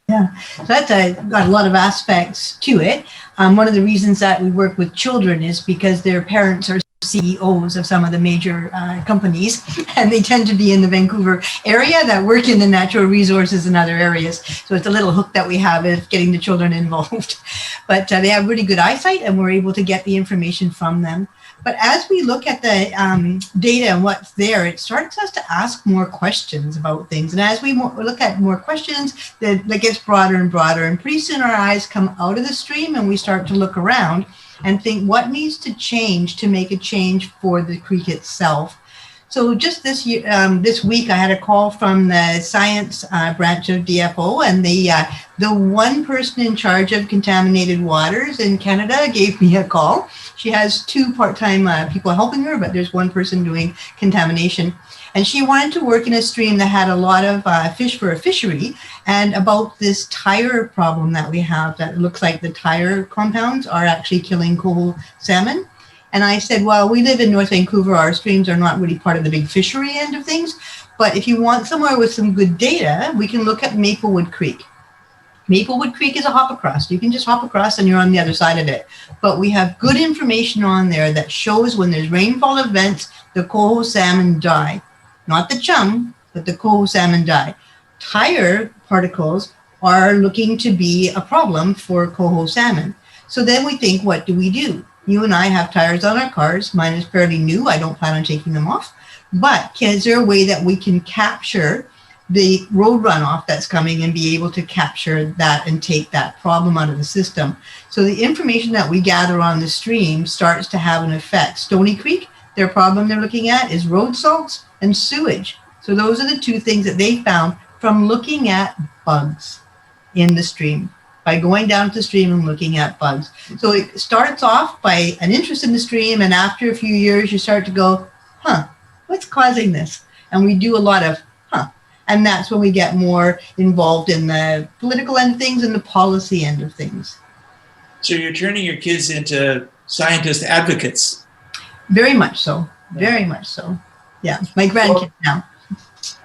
Yeah, so that's got a lot of aspects to it. One of the reasons that we work with children is because their parents are CEOs of some of the major companies, and they tend to be in the Vancouver area that work in the natural resources and other areas. So it's a little hook that we have of getting the children involved. But they have really good eyesight, and we're able to get the information from them. But as we look at the data and what's there, it starts us to ask more questions about things. And as we look at more questions, that gets broader and broader. And pretty soon our eyes come out of the stream and we start to look around and think what needs to change to make a change for the creek itself. So just this year, this week, I had a call from the science branch of DFO, and the one person in charge of contaminated waters in Canada gave me a call. She has 2 part-time people helping her, but there's one person doing contamination. And she wanted to work in a stream that had a lot of fish for a fishery, and about this tire problem that we have that looks like the tire compounds are actually killing coho salmon. And I said, well, we live in North Vancouver. Our streams are not really part of the big fishery end of things. But if you want somewhere with some good data, we can look at Maplewood Creek. Maplewood Creek is a hop across. You can just hop across and you're on the other side of it. But we have good information on there that shows when there's rainfall events, the coho salmon die. Not the chum, but the coho salmon die. Tire particles are looking to be a problem for coho salmon. So then we think, what do we do? You and I have tires on our cars. Mine is fairly new. I don't plan on taking them off. But is there a way that we can capture the road runoff that's coming and be able to capture that and take that problem out of the system? So the information that we gather on the stream starts to have an effect. Stony Creek, their problem they're looking at is road salts and sewage. So those are the 2 things that they found from looking at bugs in the stream, by going down to the stream and looking at bugs. So it starts off by an interest in the stream, and after a few years, you start to go, what's causing this? And we do a lot of, and that's when we get more involved in the political end of things and the policy end of things. So you're turning your kids into scientist advocates. Very much so. Very much so. Yeah, my grandkids now.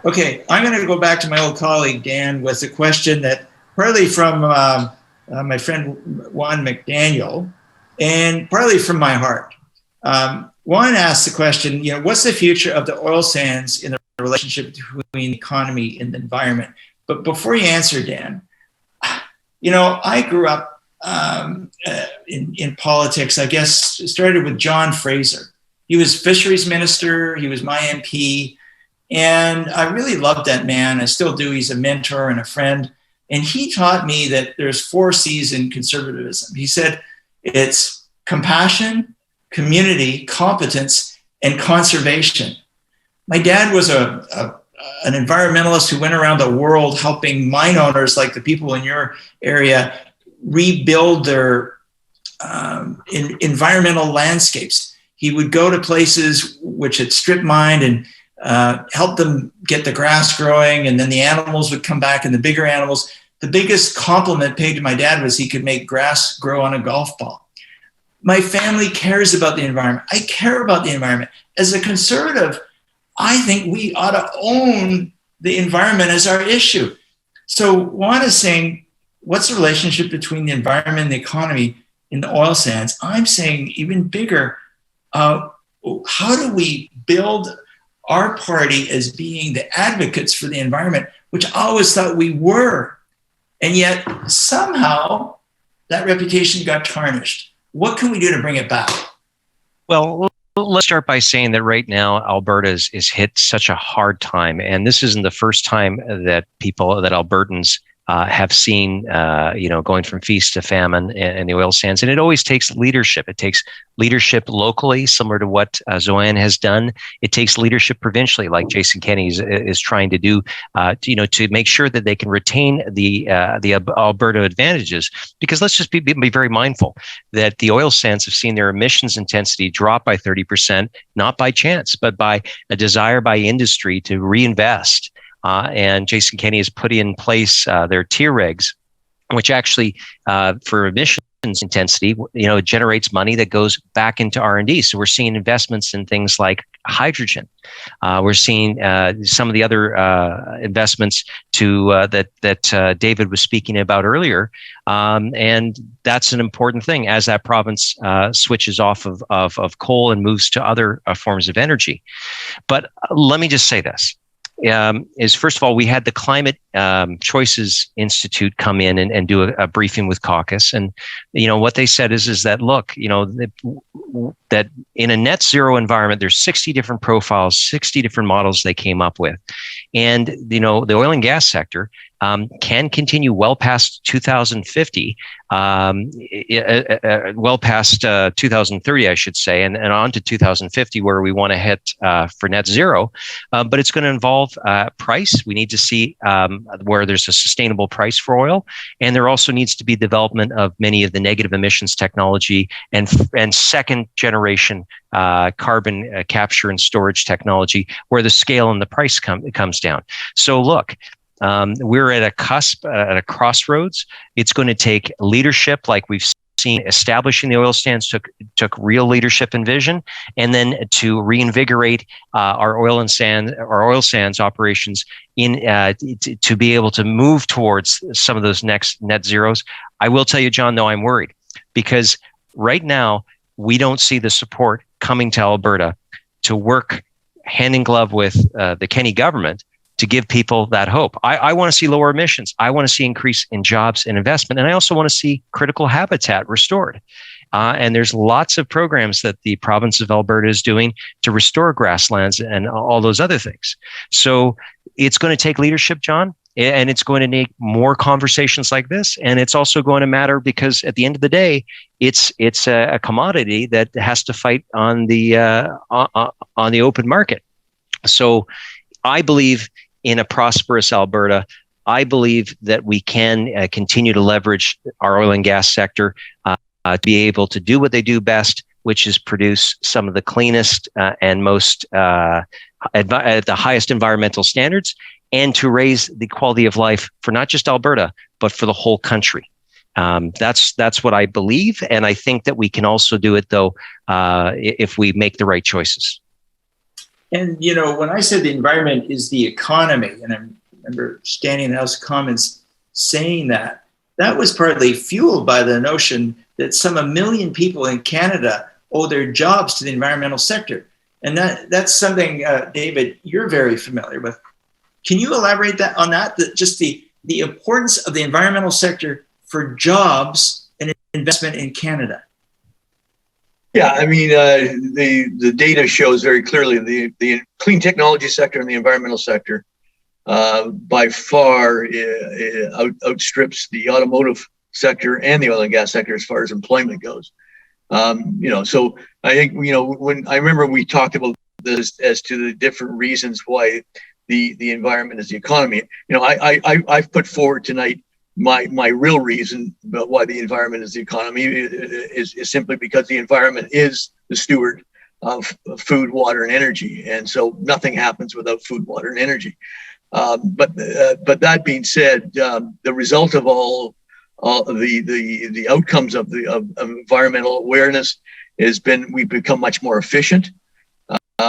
Okay, I'm going to go back to my old colleague, Dan, with a question that partly from my friend Juan McDaniel and partly from my heart. Juan asked the question, what's the future of the oil sands in the relationship between the economy and the environment? But before you answer, Dan, I grew up in politics. I guess it started with John Fraser. He was fisheries minister. He was my MP. And I really loved that man. I still do. He's a mentor and a friend. And he taught me that there's 4 C's in conservatism. He said it's compassion, community, competence, and conservation. My dad was an environmentalist who went around the world helping mine owners like the people in your area rebuild their environmental landscapes. He would go to places which had strip mined and help them get the grass growing, and then the animals would come back, and the bigger animals. The biggest compliment paid to my dad was he could make grass grow on a golf ball. My family cares about the environment. I care about the environment. As a conservative, I think we ought to own the environment as our issue. So Juan is saying, what's the relationship between the environment and the economy in the oil sands? I'm saying even bigger, how do we build our party as being the advocates for the environment, which I always thought we were. And yet somehow that reputation got tarnished. What can we do to bring it back? Well, let's start by saying that right now, Alberta is hit such a hard time. And this isn't the first time that Albertans have seen, going from feast to famine in the oil sands. And it always takes leadership. It takes leadership locally, similar to what Zoanne has done. It takes leadership provincially, like Jason Kenney is trying to do, to make sure that they can retain the Alberta advantages. Because let's just be very mindful that the oil sands have seen their emissions intensity drop by 30%, not by chance, but by a desire by industry to reinvest. and Jason Kenney has put in place their tier regs, which actually for emissions intensity, it generates money that goes back into R&D. So we're seeing investments in things like hydrogen. We're seeing some of the other investments that David was speaking about earlier, and that's an important thing as that province switches off of coal and moves to other forms of energy. But let me just say this. Is first of all, we had the Climate Choices Institute come in and do a briefing with caucus, and what they said is that look, that in a net zero environment, there's 60 different profiles, 60 different models they came up with, and the oil and gas sector can continue well past 2050, well past 2030, I should say, and on to 2050, where we want to hit for net zero. But it's going to involve price. We need to see where there's a sustainable price for oil, and there also needs to be development of many of the negative emissions technology and second generation carbon capture and storage technology, where the scale and the price comes down. So look. We're at a cusp, at a crossroads. It's going to take leadership, like we've seen establishing the oil sands took real leadership and vision, and then to reinvigorate our oil sands operations to be able to move towards some of those next net zeros. I will tell you, John, though, I'm worried because right now we don't see the support coming to Alberta to work hand in glove with the Kenney government to give people that hope. I want to see lower emissions. I want to see increase in jobs and investment. And I also want to see critical habitat restored. And there's lots of programs that the province of Alberta is doing to restore grasslands and all those other things. So it's going to take leadership, John, and it's going to need more conversations like this. And it's also going to matter because at the end of the day, it's a commodity that has to fight on the open market. So I believe in a prosperous Alberta. I believe that we can continue to leverage our oil and gas sector to be able to do what they do best, which is produce some of the cleanest and most at the highest environmental standards, and to raise the quality of life for not just Alberta, but for the whole country. That's what I believe, and I think that we can also do it, though, if we make the right choices. And, when I said the environment is the economy, and I remember standing in the House of Commons saying that was partly fueled by the notion that some 1 million people in Canada owe their jobs to the environmental sector. And that's something, David, you're very familiar with. Can you elaborate on that just the importance of the environmental sector for jobs and investment in Canada? Yeah, I mean, the data shows very clearly the clean technology sector and the environmental sector by far outstrips the automotive sector and the oil and gas sector as far as employment goes. So I think, when I remember we talked about this as to the different reasons why the environment is the economy. I've put forward tonight my real reason about why the environment is the economy is simply because the environment is the steward of food, water, and energy, and so nothing happens without food, water, and energy. But that being said, the result of all the outcomes of environmental awareness has been we've become much more efficient.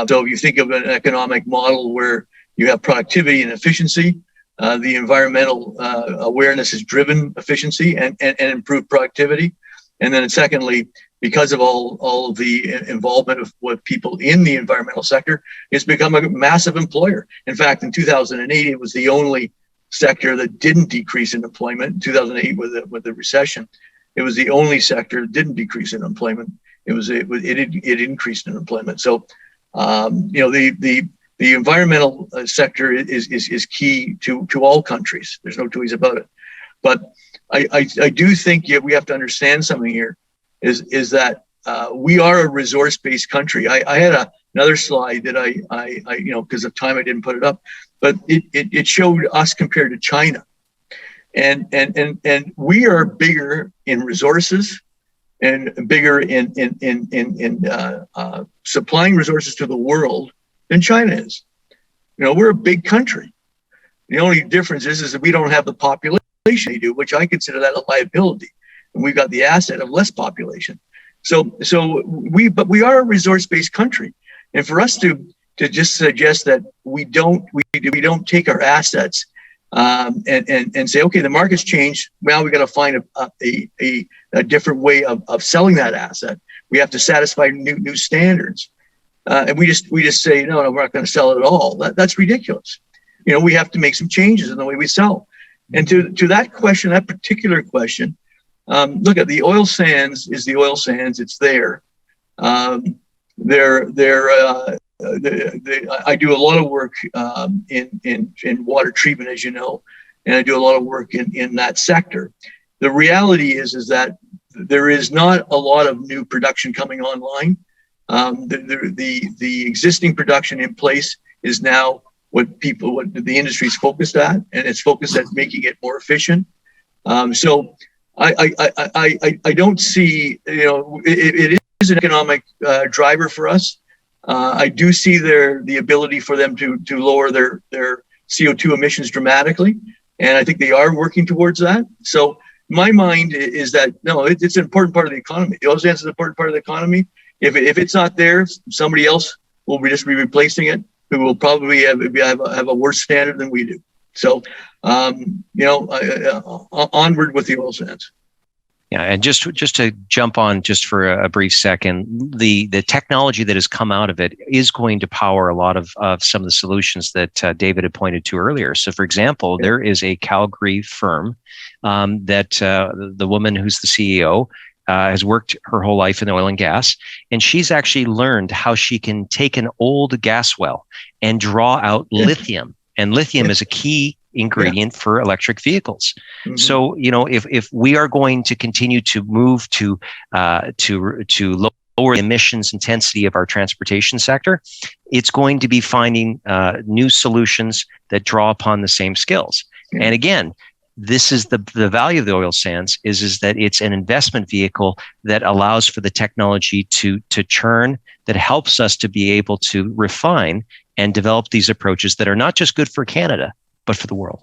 So if you think of an economic model where you have productivity and efficiency, the environmental awareness has driven efficiency and improved productivity. And then secondly, because of all of the involvement with people in the environmental sector, it's become a massive employer. In fact, in 2008, it was the only sector that didn't decrease in employment. In 2008, with the recession, it was the only sector that didn't decrease in employment. It increased in employment. So, the environmental sector is key to all countries. There's no two ways about it. But I do think we have to understand something here is that we are a resource-based country. I had another slide that I because of time I didn't put it up, but it showed us compared to China, and we are bigger in resources and bigger in supplying resources to the world than China is. We're a big country. The only difference is that we don't have the population they do, which I consider that a liability. And we've got the asset of less population. But we are a resource-based country. And for us to just suggest that we don't take our assets and say, okay, the market's changed. Now we got to find a different way of selling that asset. We have to satisfy new standards. And we just say, no, we're not going to sell it at all. That's ridiculous. We have to make some changes in the way we sell. And to that question, that particular question, look at the oil sands is the oil sands. It's there. I do a lot of work in water treatment, as you know, and I do a lot of work in that sector. The reality is that there is not a lot of new production coming online. The existing production in place is now what the industry is focused at, and it's focused at making it more efficient. So I don't see, it is an economic driver for us. I do see the ability for them to lower their CO2 emissions dramatically, and I think they are working towards that. So my mind is that no, it's an important part of the economy. The oil sands is an important part of the economy. If it's not there, somebody else will just be replacing it, who will probably have a worse standard than we do. So, onward with the oil sands. Yeah, and just to jump on just for a brief second, the technology that has come out of it is going to power a lot of some of the solutions that David had pointed to earlier. So, for example, there is a Calgary firm that the woman who's the CEO has worked her whole life in oil and gas, and she's actually learned how she can take an old gas well and draw out lithium, and lithium is a key ingredient for electric vehicles. Mm-hmm. So, if we are going to continue to move to lower emissions intensity of our transportation sector, it's going to be finding new solutions that draw upon the same skills. Yeah. And again, this is the value of the oil sands is that it's an investment vehicle that allows for the technology to churn, that helps us to be able to refine and develop these approaches that are not just good for Canada, but for the world.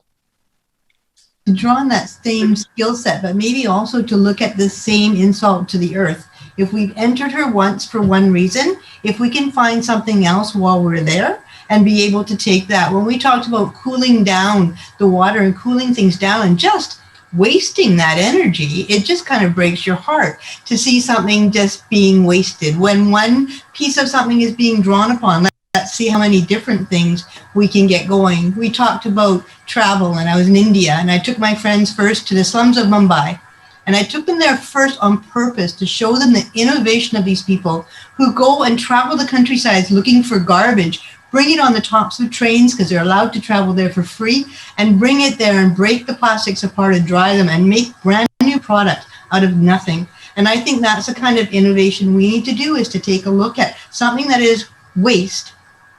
To draw on that same skill set, but maybe also to look at the same insult to the earth. If we've entered her once for one reason, if we can find something else while we're there and be able to take that. When we talked about cooling down the water and cooling things down and just wasting that energy, it just kind of breaks your heart to see something just being wasted. When one piece of something is being drawn upon, let's see how many different things we can get going. We talked about travel, and I was in India, and I took my friends first to the slums of Mumbai. And I took them there first on purpose to show them the innovation of these people who go and travel the countryside looking for garbage, bring it on the tops of trains because they're allowed to travel there for free, and bring it there and break the plastics apart and dry them and make brand new product out of nothing. And I think that's the kind of innovation we need to do, is to take a look at something that is waste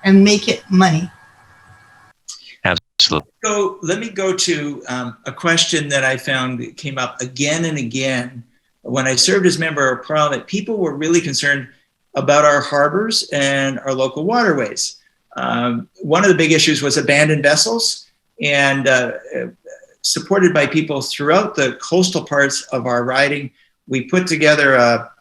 and make it money. Absolutely. So let me go to a question that I found came up again and again. When I served as member of Parliament, people were really concerned about our harbors and our local waterways. One of the big issues was abandoned vessels, and supported by people throughout the coastal parts of our riding, we put together a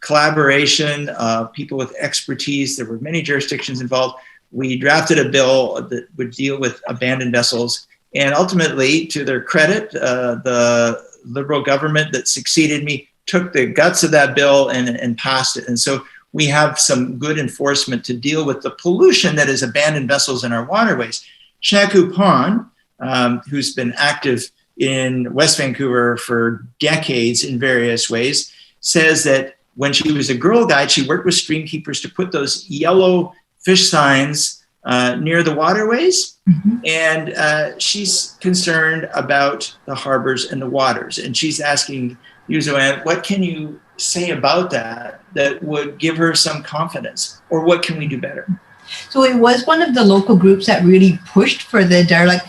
collaboration of people with expertise. There were many jurisdictions involved. We drafted a bill that would deal with abandoned vessels, and ultimately, to their credit, the Liberal government that succeeded me took the guts of that bill and passed it. And so we have some good enforcement to deal with the pollution that is abandoned vessels in our waterways. Shaku Pon, who's been active in West Vancouver for decades in various ways, says that when she was a Girl Guide, she worked with streamkeepers to put those yellow fish signs near the waterways. Mm-hmm. And she's concerned about the harbors and the waters. And she's asking you, Zoanne, what can you say about that would give her some confidence? Or what can we do better? So it was one of the local groups that really pushed for the derelict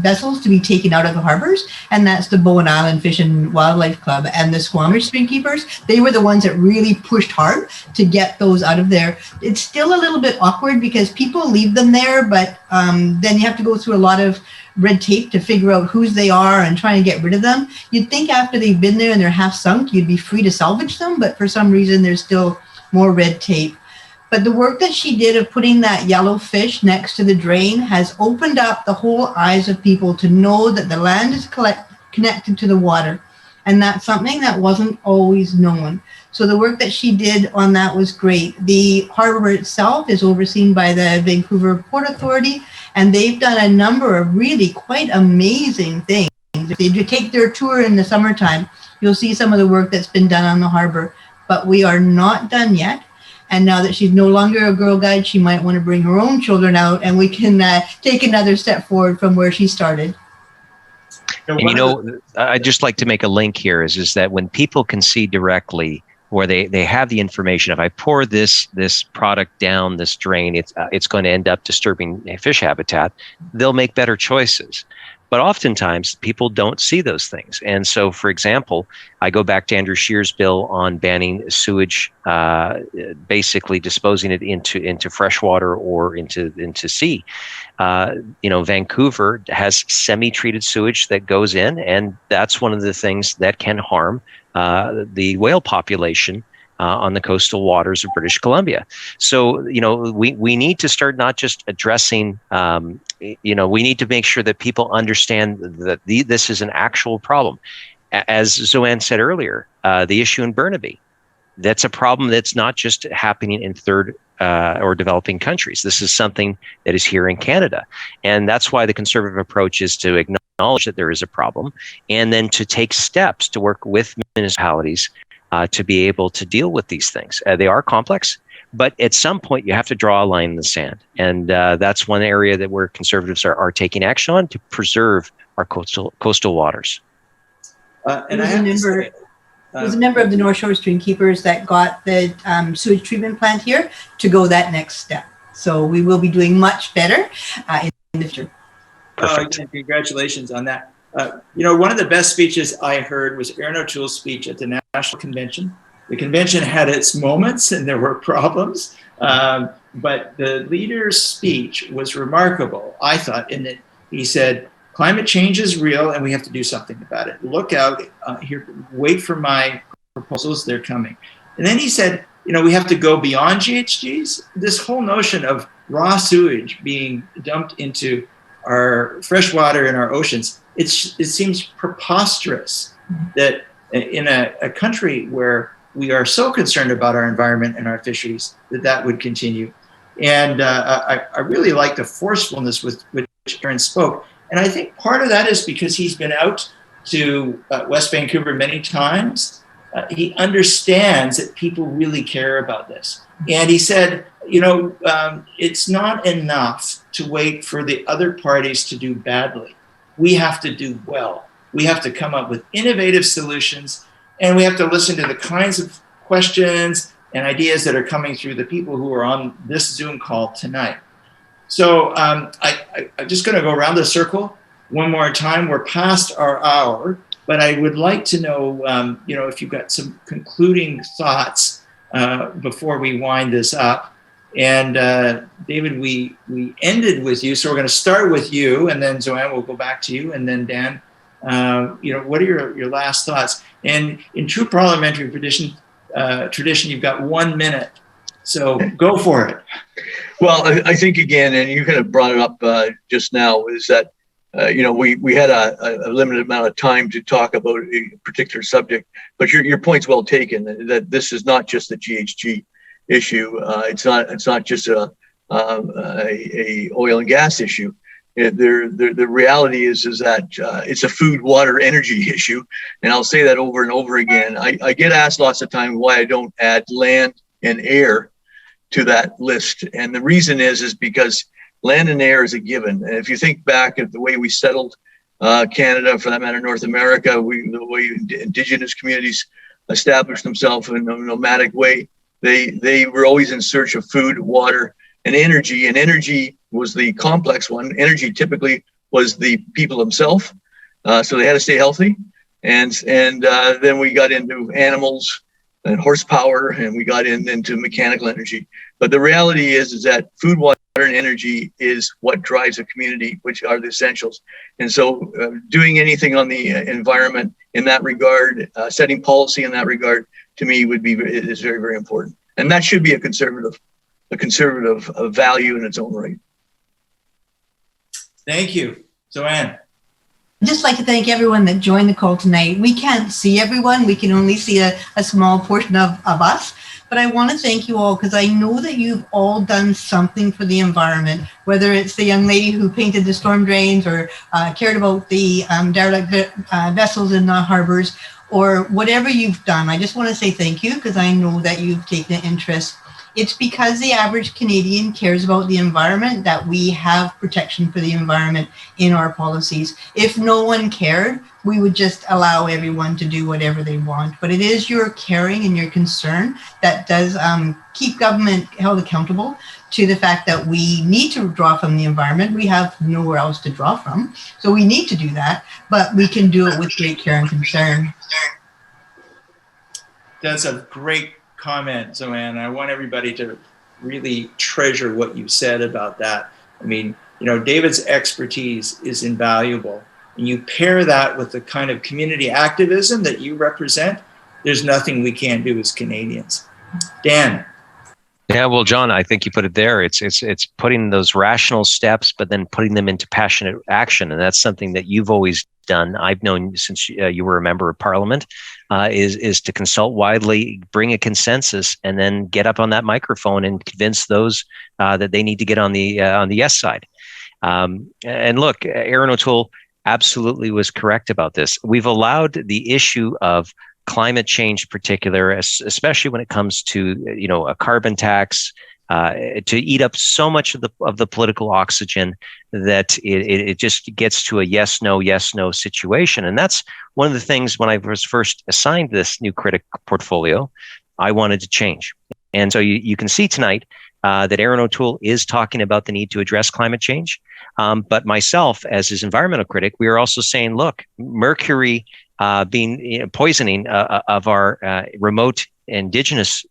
vessels to be taken out of the harbors, and that's the Bowen Island Fish and Wildlife Club and the Squamish Stream Keepers. They were the ones that really pushed hard to get those out of there. It's still a little bit awkward because people leave them there, but then you have to go through a lot of red tape to figure out whose they are and try and get rid of them. You'd think after they've been there and they're half sunk, you'd be free to salvage them, but for some reason there's still more red tape. But the work that she did of putting that yellow fish next to the drain has opened up the whole eyes of people to know that the land is connected to the water. And that's something that wasn't always known. So the work that she did on that was great. The harbor itself is overseen by the Vancouver Port Authority, and they've done a number of really quite amazing things. If you take their tour in the summertime, you'll see some of the work that's been done on the harbor. But we are not done yet. And now that she's no longer a Girl Guide, she might want to bring her own children out, and we can take another step forward from where she started. And I'd just like to make a link here is that when people can see directly where they have the information, if I pour this product down this drain, it's going to end up disturbing fish habitat, they'll make better choices. But oftentimes people don't see those things. And so, for example, I go back to Andrew Scheer's bill on banning sewage, basically disposing it into freshwater or into sea. Vancouver has semi-treated sewage that goes in, and that's one of the things that can harm the whale population on the coastal waters of British Columbia. So, we need to start not just addressing, we need to make sure that people understand that this is an actual problem. As Zoanne said earlier, the issue in Burnaby, that's a problem that's not just happening in third or developing countries. This is something that is here in Canada. And that's why the conservative approach is to acknowledge that there is a problem and then to take steps to work with municipalities to be able to deal with these things. They are complex, but at some point you have to draw a line in the sand. And that's one area that where conservatives are taking action on to preserve our coastal waters. And I have to say, was a member of the North Shore Stream Keepers that got the sewage treatment plant here to go that next step. So we will be doing much better in the future. Perfect. Congratulations on that. One of the best speeches I heard was Erin O'Toole's speech at the National Convention. The convention had its moments and there were problems, but the leader's speech was remarkable, I thought, in that he said, climate change is real and we have to do something about it. Look out here, wait for my proposals, they're coming. And then he said, we have to go beyond GHGs. This whole notion of raw sewage being dumped into our freshwater and our oceans, it seems preposterous that in a country where we are so concerned about our environment and our fisheries, that would continue. And I really like the forcefulness with which Aaron spoke. And I think part of that is because he's been out to West Vancouver many times. He understands that people really care about this. And he said, it's not enough to wait for the other parties to do badly. We have to do well. We have to come up with innovative solutions, and we have to listen to the kinds of questions and ideas that are coming through the people who are on this Zoom call tonight. So I'm just going to go around the circle one more time. We're past our hour, but I would like to know, if you've got some concluding thoughts before we wind this up. And David, we ended with you, so we're going to start with you, and then Zoanne will go back to you, and then Dan. What are your last thoughts? And in true parliamentary tradition, you've got 1 minute, so go for it. Well, I think again, and you kind of brought it up just now, is that we had a limited amount of time to talk about a particular subject, but your point's well taken. That this is not just a GHG issue. It's not just a oil and gas issue. The reality is that it's a food, water, energy issue, and I'll say that over and over again. I get asked lots of times why I don't add land and air to that list, and the reason is because land and air is a given. And if you think back at the way we settled Canada, for that matter, North America, the way indigenous communities established themselves in a nomadic way, they were always in search of food, water, and energy was the complex one. Energy typically was the people themselves, so they had to stay healthy. And then we got into animals and horsepower, and we got into mechanical energy. But the reality is that food, water, and energy is what drives a community, which are the essentials. And so doing anything on the environment in that regard, setting policy in that regard, to me is very, very important. And that should be a conservative value in its own right. Thank you. Joanne. I'd just like to thank everyone that joined the call tonight. We can't see everyone. We can only see a small portion of us. But I want to thank you all, because I know that you've all done something for the environment, whether it's the young lady who painted the storm drains or cared about the derelict vessels in the harbors, or whatever you've done. I just want to say thank you, because I know that you've taken an interest. It's because the average Canadian cares about the environment that we have protection for the environment in our policies. If no one cared, we would just allow everyone to do whatever they want. But it is your caring and your concern that does keep government held accountable to the fact that we need to draw from the environment. We have nowhere else to draw from. So we need to do that, but we can do it with great care and concern. That's a great comment, Joanne. I want everybody to really treasure what you said about that. I mean, David's expertise is invaluable. And you pair that with the kind of community activism that you represent, there's nothing we can't do as Canadians. Dan. Yeah, well, John, I think you put it there. It's putting those rational steps, but then putting them into passionate action. And that's something that you've always done. I've known since you were a member of Parliament, is to consult widely, bring a consensus, and then get up on that microphone and convince those that they need to get on the yes side. And look, Aaron O'Toole absolutely was correct about this. We've allowed the issue of climate change in particular, especially when it comes to a carbon tax, to eat up so much of the political oxygen that it just gets to a yes no situation. And that's one of the things when I was first assigned this new critic portfolio, I wanted to change. And so you can see tonight that Aaron O'Toole is talking about the need to address climate change. But myself, as his environmental critic, we are also saying, look, mercury being poisoning of our remote indigenous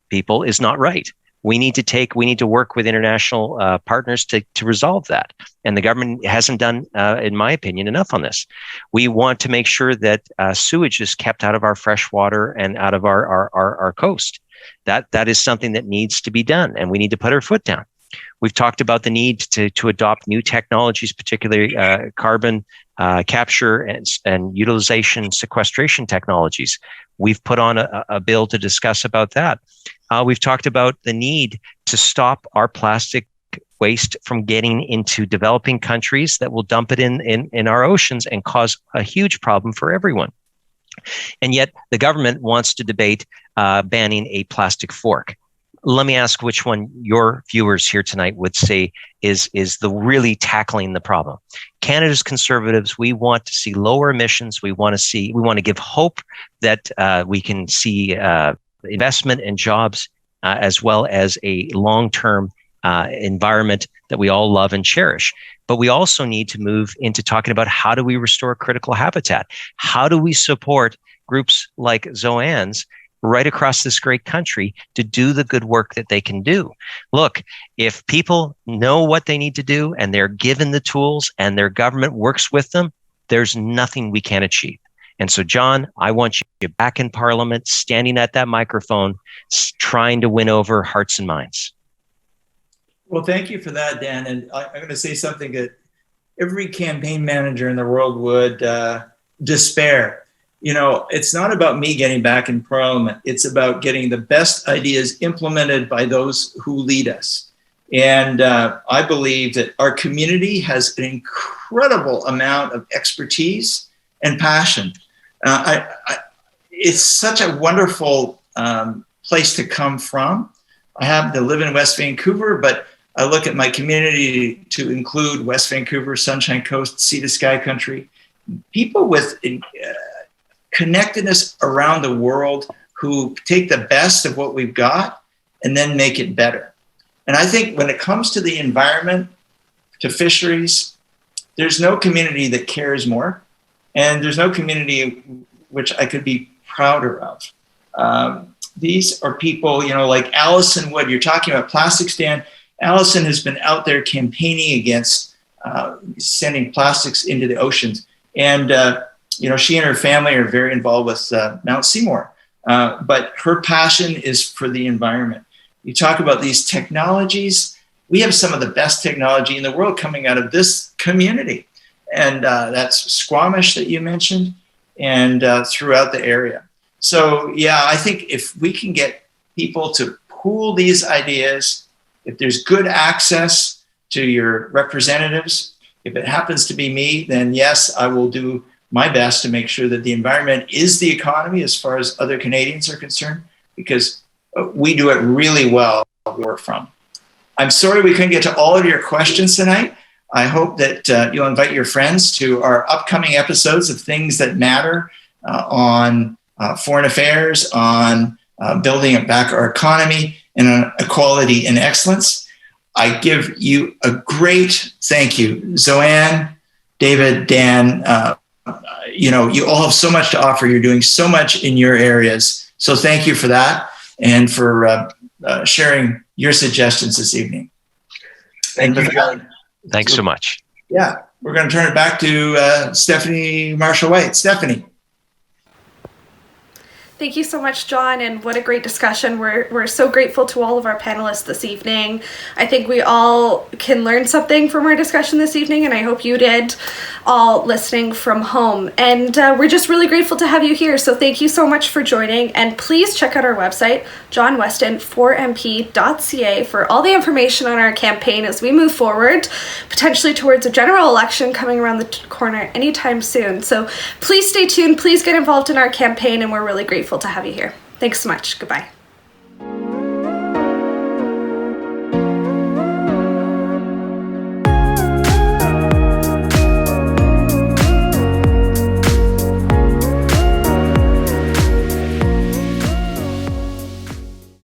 people is not right. We need to work with international partners to resolve that. And the government hasn't done, in my opinion, enough on this. We want to make sure that sewage is kept out of our fresh water and out of our coast. That is something that needs to be done, and we need to put our foot down. We've talked about the need to adopt new technologies, particularly carbon capture and utilization sequestration technologies. We've put on a bill to discuss about that. We've talked about the need to stop our plastic waste from getting into developing countries that will dump it in our oceans and cause a huge problem for everyone. And yet the government wants to debate banning a plastic fork. Let me ask which one your viewers here tonight would say is the really tackling the problem. Canada's Conservatives, we want to see lower emissions. We want to give hope that we can see investment and jobs, as well as a long-term environment that we all love and cherish. But we also need to move into talking about how do we restore critical habitat? How do we support groups like Zoanne's right across this great country to do the good work that they can do? Look, if people know what they need to do and they're given the tools and their government works with them, there's nothing we can't achieve. And so, John, I want you back in Parliament, standing at that microphone, trying to win over hearts and minds. Well, thank you for that, Dan. And I'm going to say something that every campaign manager in the world would despair. It's not about me getting back in Parliament. It's about getting the best ideas implemented by those who lead us. And I believe that our community has an incredible amount of expertise and passion. It's such a wonderful place to come from. I happen to live in West Vancouver, but I look at my community to include West Vancouver, Sunshine Coast, Sea to Sky Country, people with connectedness around the world who take the best of what we've got and then make it better. And I think when it comes to the environment, to fisheries, there's no community that cares more. And there's no community which I could be prouder of. These are people, like Allison Wood, you're talking about plastic stand. Allison has been out there campaigning against sending plastics into the oceans. And, she and her family are very involved with Mount Seymour. But her passion is for the environment. You talk about these technologies. We have some of the best technology in the world coming out of this community. And that's Squamish that you mentioned, and throughout the area. So, yeah, I think if we can get people to pool these ideas, if there's good access to your representatives, if it happens to be me, then yes, I will do my best to make sure that the environment is the economy as far as other Canadians are concerned, because we do it really well where we're from. I'm sorry we couldn't get to all of your questions tonight. I hope that you'll invite your friends to our upcoming episodes of Things That Matter on foreign affairs, on building back our economy, and on equality and excellence. I give you a great thank you, Zoanne, David, Dan. You all have so much to offer. You're doing so much in your areas. So thank you for that and for sharing your suggestions this evening. Thank you, John. Thanks so much. Yeah, we're going to turn it back to Stephanie Marshall-White. Stephanie. Thank you so much, John, and what a great discussion. We're so grateful to all of our panelists this evening. I think we all can learn something from our discussion this evening, and I hope you did, all listening from home. And we're just really grateful to have you here, so thank you so much for joining, and please check out our website, johnweston4mp.ca, for all the information on our campaign as we move forward, potentially towards a general election coming around the corner anytime soon. So please stay tuned, please get involved in our campaign, and we're really grateful to have you here. Thanks so much. Goodbye.